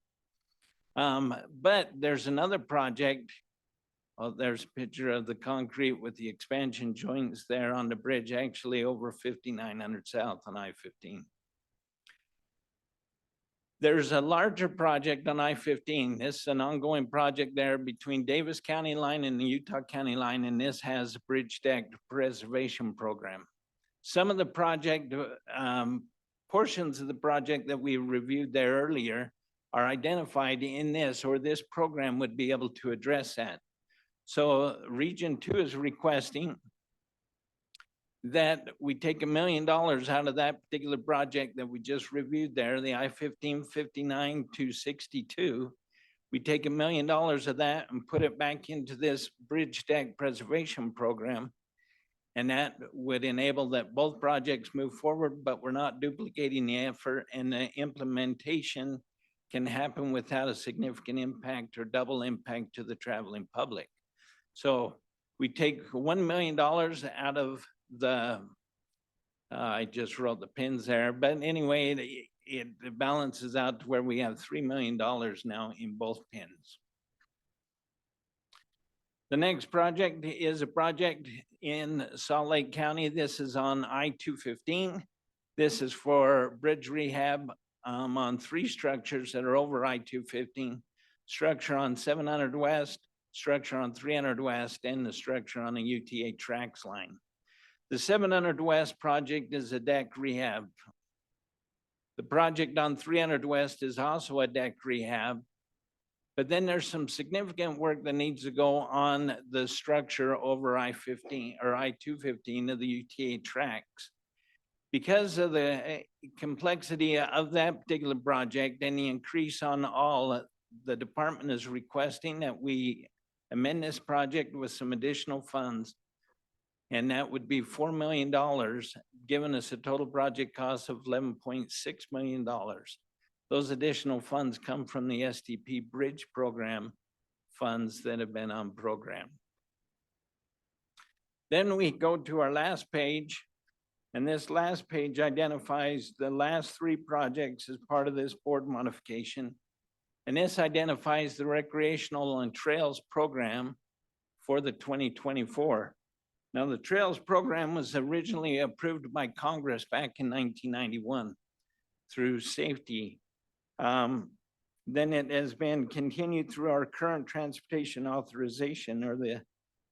But there's another project. Oh, there's a picture of the concrete with the expansion joints there on the bridge, actually over 5900 south on I-15. There's a larger project on I-15. This is an ongoing project there between Davis County line and the Utah County line, and this has a bridge deck preservation program. Some of the project, portions of the project that we reviewed there earlier are identified in this, or this program would be able to address that. So Region 2 is requesting that we take $1 million out of that particular project that we just reviewed there, the I-15, 59 to 62. We take $1 million of that and put it back into this bridge deck preservation program. And that would enable that both projects move forward, but we're not duplicating the effort, and the implementation can happen without a significant impact or double impact to the traveling public. So we take $1 million out of the, I just wrote the pins there, but anyway, it balances out to where we have $3 million now in both pins. The next project is a project in Salt Lake County. This is on I-215. This is for bridge rehab on 3 structures that are over I-215. Structure on 700 West, structure on 300 West, and the structure on the UTA tracks line. The 700 West project is a deck rehab. The project on 300 West is also a deck rehab. But then there's some significant work that needs to go on the structure over I-15 or I-215 of the UTA tracks. Because of the complexity of that particular project and the increase on all, the department is requesting that we amend this project with some additional funds. And that would be $4 million, giving us a total project cost of $11.6 million. Those additional funds come from the STP Bridge Program funds that have been on program. Then we go to our last page, and this last page identifies the last 3 projects as part of this board modification. And this identifies the recreational and trails program for the 2024. Now, the trails program was originally approved by Congress back in 1991 through safety. Then it has been continued through our current transportation authorization, or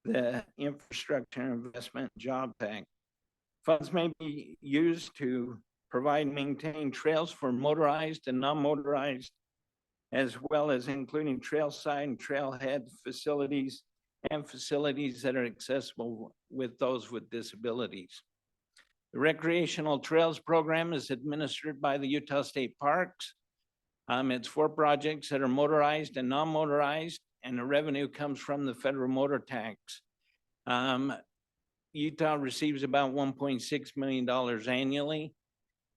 the Infrastructure Investment Job Act. Funds may be used to provide and maintain trails for motorized and non-motorized, as well as including trailside and trailhead facilities and facilities that are accessible with those with disabilities. The Recreational Trails Program is administered by the Utah State Parks. It's 4 projects that are motorized and non-motorized, and the revenue comes from the federal motor tax. Utah receives about $1.6 million annually,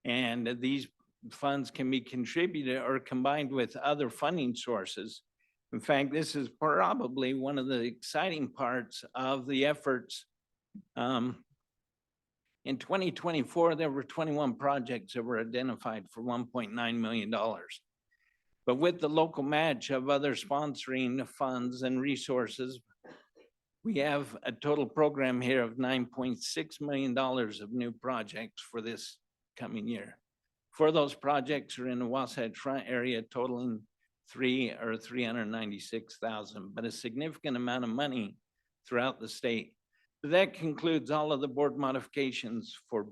and these funds can be contributed or combined with other funding sources. In fact, this is probably one of the exciting parts of the efforts. In 2024, there were 21 projects that were identified for $1.9 million. But with the local match of other sponsoring funds and resources, we have a total program here of $9.6 million of new projects for this coming year. 4 of those projects are in the Wasatch Front area, totaling $396,000, but a significant amount of money throughout the state. That concludes all of the board modifications for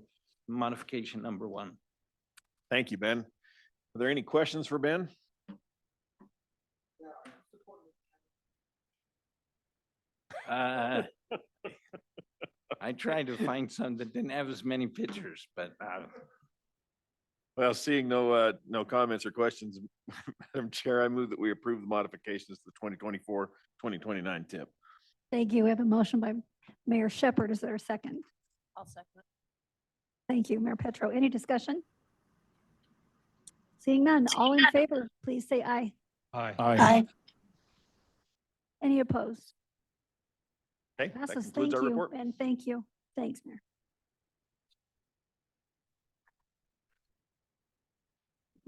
modification number 1. Thank you, Ben. Are there any questions for Ben? I tried to find some that didn't have as many pictures, but Well, seeing no comments or questions, Madam Chair, I move that we approve the modifications to the 2024-2029 TIP. Thank you. We have a motion by Mayor Shepherd. Is there a second? I'll second it. Thank you, Mayor Petro. Any discussion? Seeing none, all in favor, please say aye. Aye. Any opposed? Okay, that Passes. concludes Thank our you, report. and thank you. Thanks, Mayor.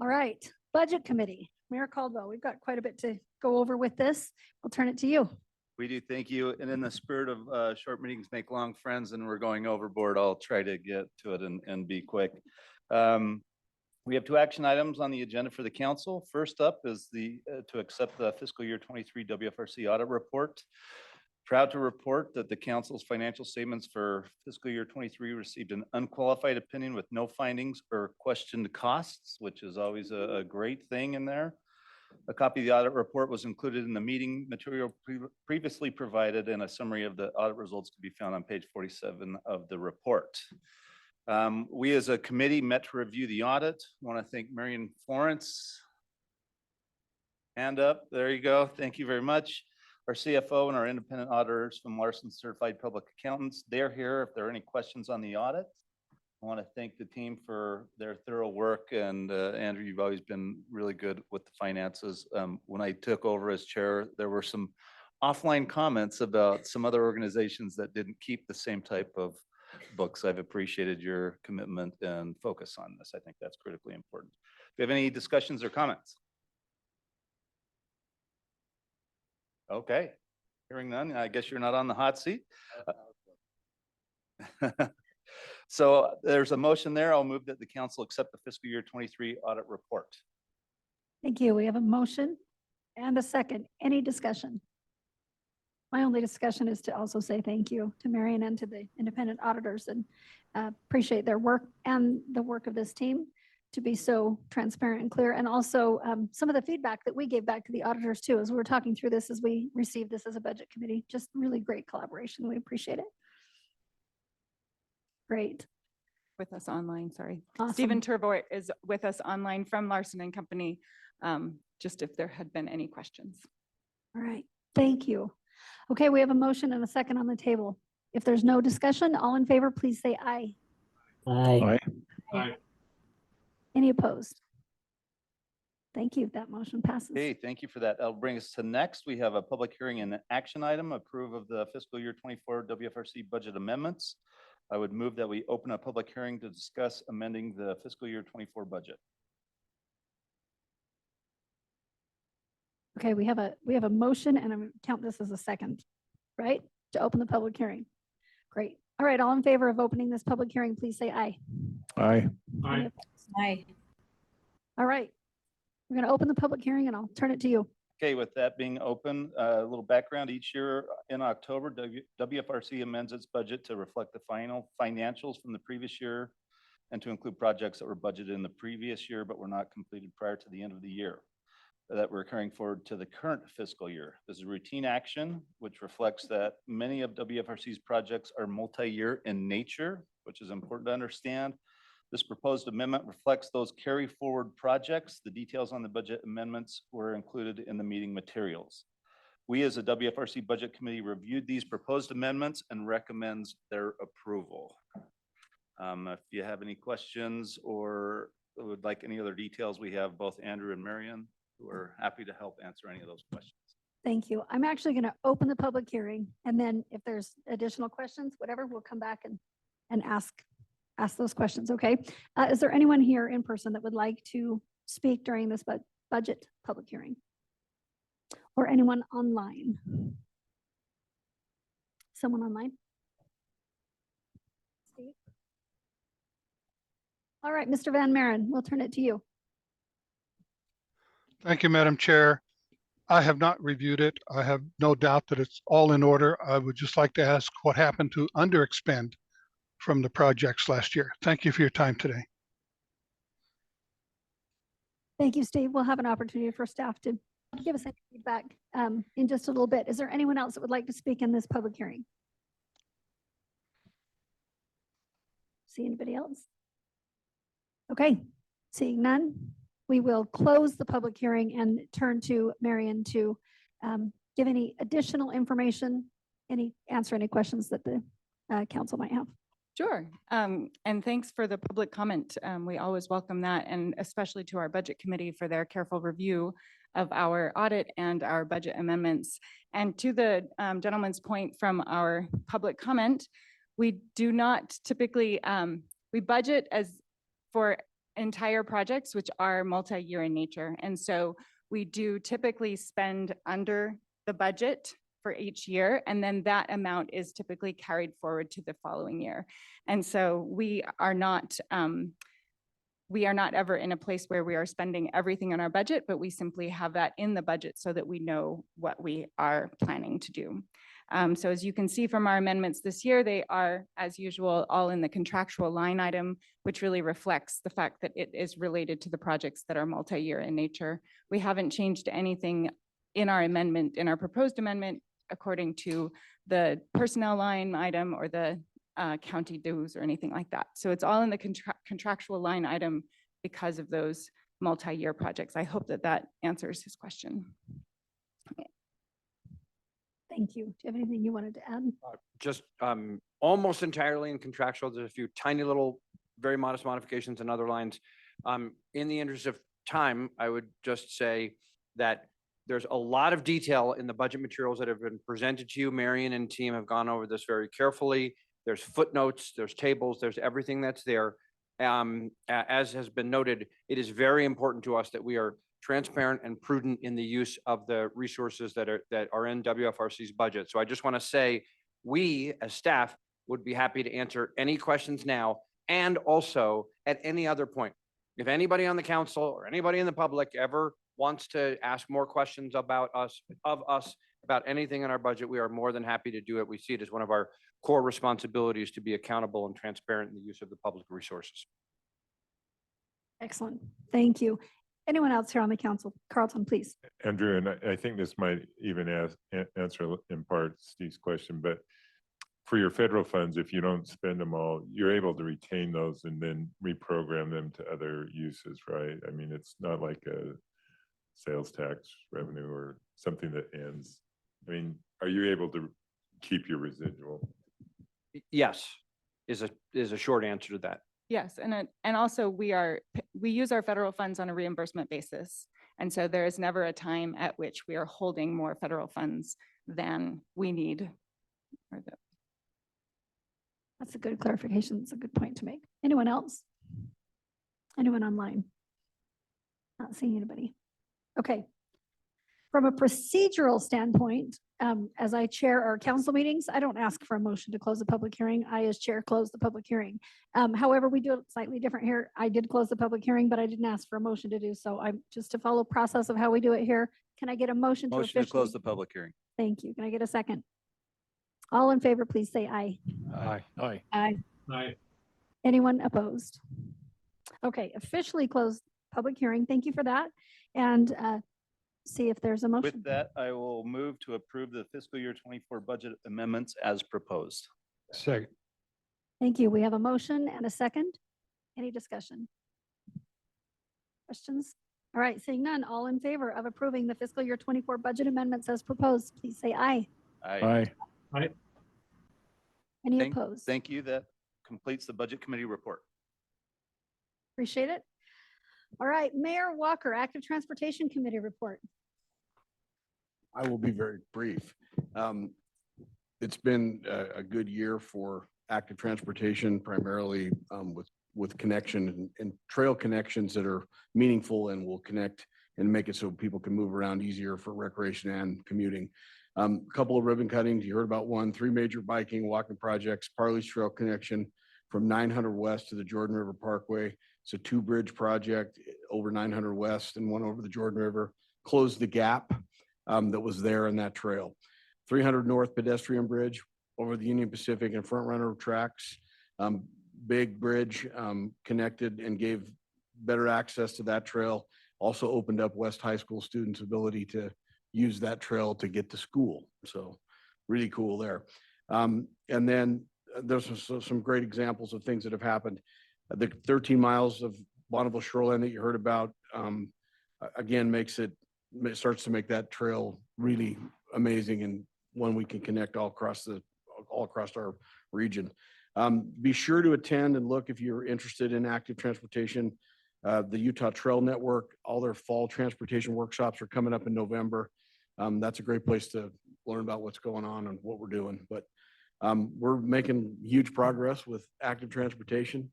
All right, Budget Committee, Mayor Caldwell, we've got quite a bit to go over with this. I'll turn it to you. We do, thank you. And in the spirit of short meetings make long friends, and we're going overboard, I'll try to get to it and be quick. We have 2 action items on the agenda for the council. First up is to accept the fiscal year 23 WFRC audit report. Proud to report that the council's financial statements for fiscal year 23 received an unqualified opinion with no findings or questioned costs, which is always a great thing in there. A copy of the audit report was included in the meeting material previously provided, and a summary of the audit results can be found on page 47 of the report. We as a committee met to review the audit. I want to thank Marion Florence. Hand up, there you go. Thank you very much. Our CFO and our independent auditors from Larson Certified Public Accountants, they're here if there are any questions on the audit. I want to thank the team for their thorough work, and Andrew, you've always been really good with the finances. When I took over as chair, there were some offline comments about some other organizations that didn't keep the same type of books. I've appreciated your commitment and focus on this. I think that's critically important. Do you have any discussions or comments? Okay, hearing none, I guess you're not on the hot seat. So there's a motion there. I'll move that the council accept the fiscal year 23 audit report. Thank you. We have a motion and a second. Any discussion? My only discussion is to also say thank you to Marion and to the independent auditors, and appreciate their work and the work of this team. to be so transparent and clear. And also some of the feedback that we gave back to the auditors too, as we were talking through this, as we received this as a budget committee, just really great collaboration. We appreciate it. Great. With us online, sorry. Awesome. Stephen Turvoy is with us online from Larson and Company, just if there had been any questions. All right, thank you. Okay, we have a motion and a second on the table. If there's no discussion, all in favor, please say aye. Aye. Aye. Any opposed? Thank you. That motion passes. Okay, thank you for that. That'll bring us to next. We have a public hearing and action item, approve of the fiscal year 24 WFRC budget amendments. I would move that we open a public hearing to discuss amending the fiscal year 24 budget. Okay, we have a motion and I'm gonna count this as a second, right? To open the public hearing. Great. All right, all in favor of opening this public hearing, please say aye. Aye. Any opposed? Aye. All right. We're going to open the public hearing and I'll turn it to you. Okay, with that being open, a little background, each year in October, WFRC amends its budget to reflect the final financials from the previous year and to include projects that were budgeted in the previous year but were not completed prior to the end of the year that we're carrying forward to the current fiscal year. This is routine action, which reflects that many of WFRC's projects are multi-year in nature, which is important to understand. This proposed amendment reflects those carry forward projects. The details on the budget amendments were included in the meeting materials. We as a WFRC Budget Committee reviewed these proposed amendments and recommends their approval. If you have any questions or would like any other details, we have both Andrew and Marion who are happy to help answer any of those questions. Thank you. I'm actually going to open the public hearing and then if there's additional questions, whatever, we'll come back and ask those questions. Okay. Is there anyone here in person that would like to speak during this budget public hearing? Or anyone online? Someone online? Steve? All right, Mr. Van Maren, we'll turn it to you. Thank you, Madam Chair. I have not reviewed it. I have no doubt that it's all in order. I would just like to ask what happened to underexpend from the projects last year. Thank you for your time today. Thank you, Steve. We'll have an opportunity for staff to give us any feedback in just a little bit. Is there anyone else that would like to speak in this public hearing? See anybody else? Okay, seeing none, we will close the public hearing and turn to Marion to give any additional information, answer any questions that the council might have. Sure. And thanks for the public comment. We always welcome that, and especially to our budget committee for their careful review of our audit and our budget amendments. And to the gentleman's point from our public comment, we do not typically, we budget as for entire projects which are multi-year in nature. And so we do typically spend under the budget for each year, and then that amount is typically carried forward to the following year. And so we are not ever in a place where we are spending everything on our budget, but we simply have that in the budget so that we know what we are planning to do. So as you can see from our amendments this year, they are, as usual, all in the contractual line item, which really reflects the fact that it is related to the projects that are multi-year in nature. We haven't changed anything in our amendment, in our proposed amendment, according to the personnel line item or the county dues or anything like that. So it's all in the contractual line item because of those multi-year projects. I hope that that answers his question. Thank you. Do you have anything you wanted to add? Just almost entirely in contractual. There's a few tiny little, very modest modifications in other lines. In the interest of time, I would just say that there's a lot of detail in the budget materials that have been presented to you. Marion and team have gone over this very carefully. There's footnotes, there's tables, there's everything that's there. As has been noted, it is very important to us that we are transparent and prudent in the use of the resources that are in WFRC's budget. So I just want to say, we as staff would be happy to answer any questions now and also at any other point. If anybody on the council or anybody in the public ever wants to ask more questions about us, about anything in our budget, we are more than happy to do it. We see it as one of our core responsibilities to be accountable and transparent in the use of the public resources. Excellent. Thank you. Anyone else here on the council? Carlton, please. Andrew, and I think this might even answer in part Steve's question, but for your federal funds, if you don't spend them all, you're able to retain those and then reprogram them to other uses, right? I mean, it's not like a sales tax revenue or something that ends. I mean, are you able to keep your residual? Yes, is a short answer to that. Yes, and also we use our federal funds on a reimbursement basis. And so there is never a time at which we are holding more federal funds than we need. That's a good clarification. It's a good point to make. Anyone else? Anyone online? Not seeing anybody. Okay. From a procedural standpoint, as I chair our council meetings, I don't ask for a motion to close the public hearing. I, as chair, close the public hearing. However, we do it slightly different here. I did close the public hearing, but I didn't ask for a motion to do so. I'm just to follow process of how we do it here. Can I get a motion to Motion to officially? close the public hearing. Thank you. Can I get a second? All in favor, please say aye. Aye. Aye. Aye. Aye. Anyone opposed? Okay, officially closed public hearing. Thank you for that. And see if there's a motion. With that, I will move to approve the fiscal year 24 budget amendments as proposed. Second. Thank you. We have a motion and a second. Any discussion? Questions? All right, seeing none, all in favor of approving the fiscal year 24 budget amendments as proposed, please say aye. Aye. Aye. Any opposed? Thank you. That completes the budget committee report. Appreciate it. All right, Mayor Walker, Active Transportation Committee report. I will be very brief. It's been a good year for active transportation, primarily with connection and trail connections that are meaningful and will connect and make it so people can move around easier for recreation and commuting. A couple of ribbon cuttings, you heard about one, 3 major biking, walking projects, Parley's Trail connection from 900 West to the Jordan River Parkway. It's a 2-bridge project over 900 West and one over the Jordan River. Closed the gap that was there in that trail. 300 North pedestrian bridge over the Union Pacific and Front Runner tracks. Big bridge connected and gave better access to that trail. Also opened up West High School students' ability to use that trail to get to school. So really cool there. And then there's some great examples of things that have happened. The 13 miles of Bonneville shoreline that you heard about, again, starts to make that trail really amazing and one we can connect all across our region. Be sure to attend and look if you're interested in active transportation. The Utah Trail Network, all their fall transportation workshops are coming up in November. That's a great place to learn about what's going on and what we're doing. But we're making huge progress with active transportation,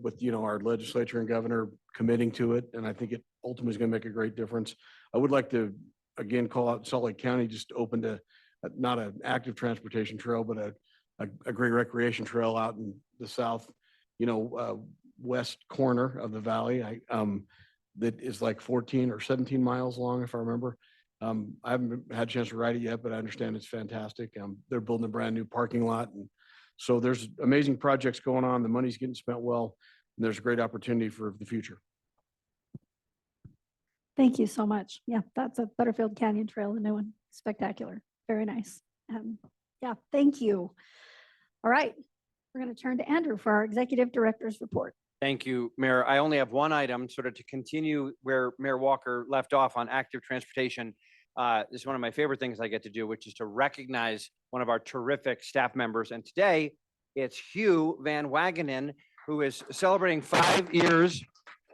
with our legislature and governor committing to it. And I think it ultimately is going to make a great difference. I would like to, again, call out Salt Lake County just opened not an active transportation trail, but a great recreation trail out in the south, west corner of the valley. That is like 14 or 17 miles long, if I remember. I haven't had a chance to ride it yet, but I understand it's fantastic. They're building a brand new parking lot. And so there's amazing projects going on. The money's getting spent well, and there's a great opportunity for the future. Thank you so much. Yeah, that's a Butterfield Canyon Trail, the new one. Spectacular. Very nice. Yeah, thank you. All right, we're going to turn to Andrew for our executive director's report. Thank you, Mayor. I only have one item sort of to continue where Mayor Walker left off on active transportation. This is one of my favorite things I get to do, which is to recognize one of our terrific staff members. And today it's Hugh Van Wagenen, who is celebrating 5 years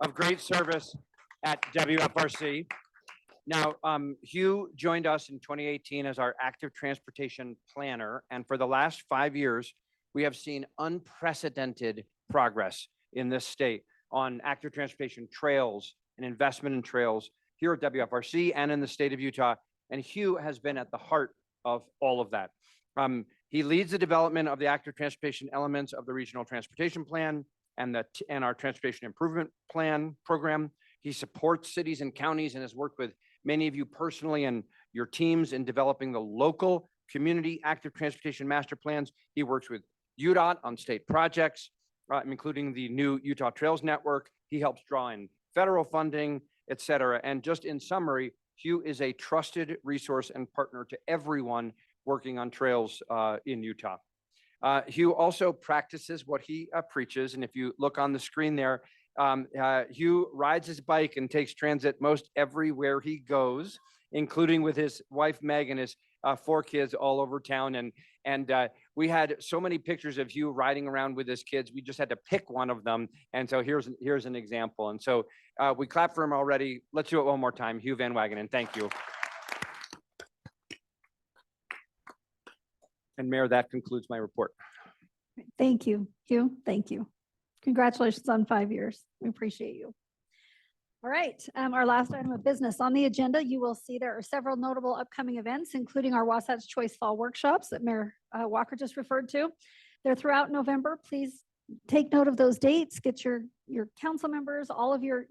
of great service at WFRC. Now, Hugh joined us in 2018 as our active transportation planner. And for the last 5 years, we have seen unprecedented progress in this state on active transportation trails and investment in trails here at WFRC and in the state of Utah. And Hugh has been at the heart of all of that. He leads the development of the active transportation elements of the regional transportation plan and our transportation improvement plan program. He supports cities and counties and has worked with many of you personally and your teams in developing the local community active transportation master plans. He works with UDOT on state projects. including the new Utah Trails Network. He helps draw in federal funding, et cetera. And just in summary, Hugh is a trusted resource and partner to everyone working on trails in Utah. Hugh also practices what he preaches. And if you look on the screen there, Hugh rides his bike and takes transit most everywhere he goes, including with his wife, Meg, and his 4 kids all over town. And we had so many pictures of Hugh riding around with his kids. We just had to pick one of them. And so here's an example. And so we clapped for him already. Let's do it one more time. Hugh Van Wagenen, thank you. And Mayor, that concludes my report. Thank you, Hugh. Thank you. Congratulations on 5 years. We appreciate you. All right, our last item of business on the agenda, you will see there are several notable upcoming events, including our Wasatch Choice Fall workshops that Mayor Walker just referred to. They're throughout November. Please take note of those dates, get your council members, all of your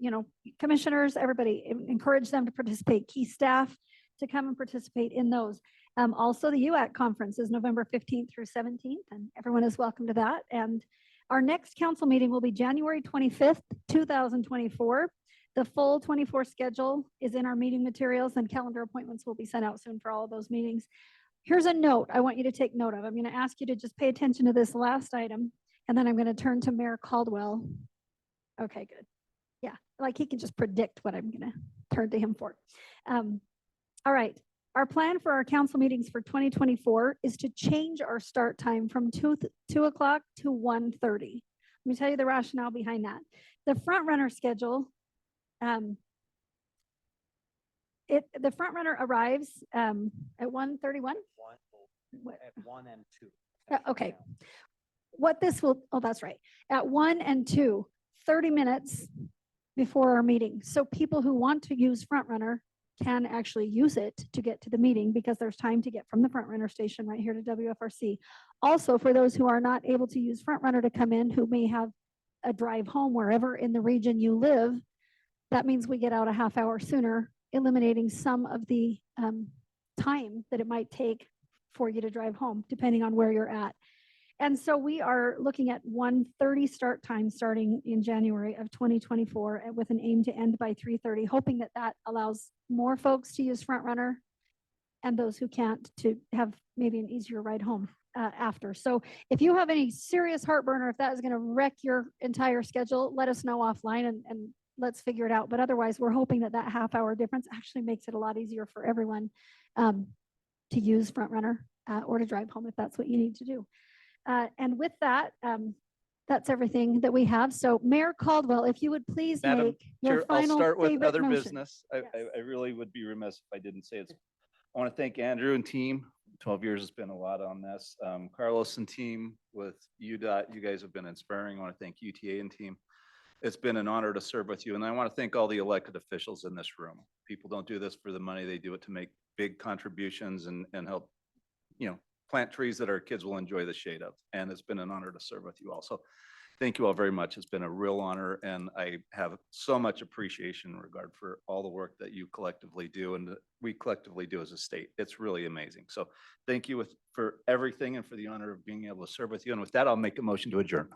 commissioners, everybody, encourage them to participate, key staff to come and participate in those. Also, the UAC conference is November 15th through 17th, and everyone is welcome to that. And our next council meeting will be January 25th, 2024. The full 24 schedule is in our meeting materials, and calendar appointments will be sent out soon for all of those meetings. Here's a note I want you to take note of. I'm going to ask you to just pay attention to this last item, and then I'm going to turn to Mayor Caldwell. Okay, good. Yeah, like he can just predict what I'm going to turn to him for. All right. Our plan for our council meetings for 2024 is to change our start time from 2 o'clock to 1:30. Let me tell you the rationale behind that. The front runner schedule, the front runner arrives at 1:31. At 1 and 2. Okay. What this will, oh, that's right. At 1 and 2, 30 minutes before our meeting. So people who want to use front runner can actually use it to get to the meeting because there's time to get from the front runner station right here to WFRC. Also, for those who are not able to use front runner to come in, who may have a drive home wherever in the region you live, that means we get out a half hour sooner, eliminating some of the time that it might take for you to drive home, depending on where you're at. And so we are looking at 1:30 start time starting in January of 2024 with an aim to end by 3:30, hoping that that allows more folks to use front runner and those who can't to have maybe an easier ride home after. So if you have any serious heartburn or if that is going to wreck your entire schedule, let us know offline and let's figure it out. But otherwise, we're hoping that that half hour difference actually makes it a lot easier for everyone to use front runner or to drive home if that's what you need to do. And with that, that's everything that we have. So Mayor Caldwell, if you would please Madam make your Chair, I'll final start with favorite other motion. business. I really would be remiss if I didn't say it. I want to thank Andrew and team. 12 years has been a lot on this. Carlos and team with UDOT, you guys have been inspiring. I want to thank UTA and team. It's been an honor to serve with you. And I want to thank all the elected officials in this room. People don't do this for the money. They do it to make big contributions and help, plant trees that our kids will enjoy the shade of. And it's been an honor to serve with you all. So thank you all very much. It's been a real honor. And I have so much appreciation in regard for all the work that you collectively do and that we collectively do as a state. It's really amazing. So thank you for everything and for the honor of being able to serve with you. And with that, I'll make a motion to adjourn.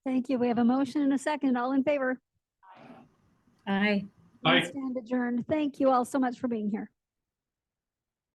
Thank you. We have a motion and a second. All in favor? Aye. We stand adjourned. Thank you all so much for being here.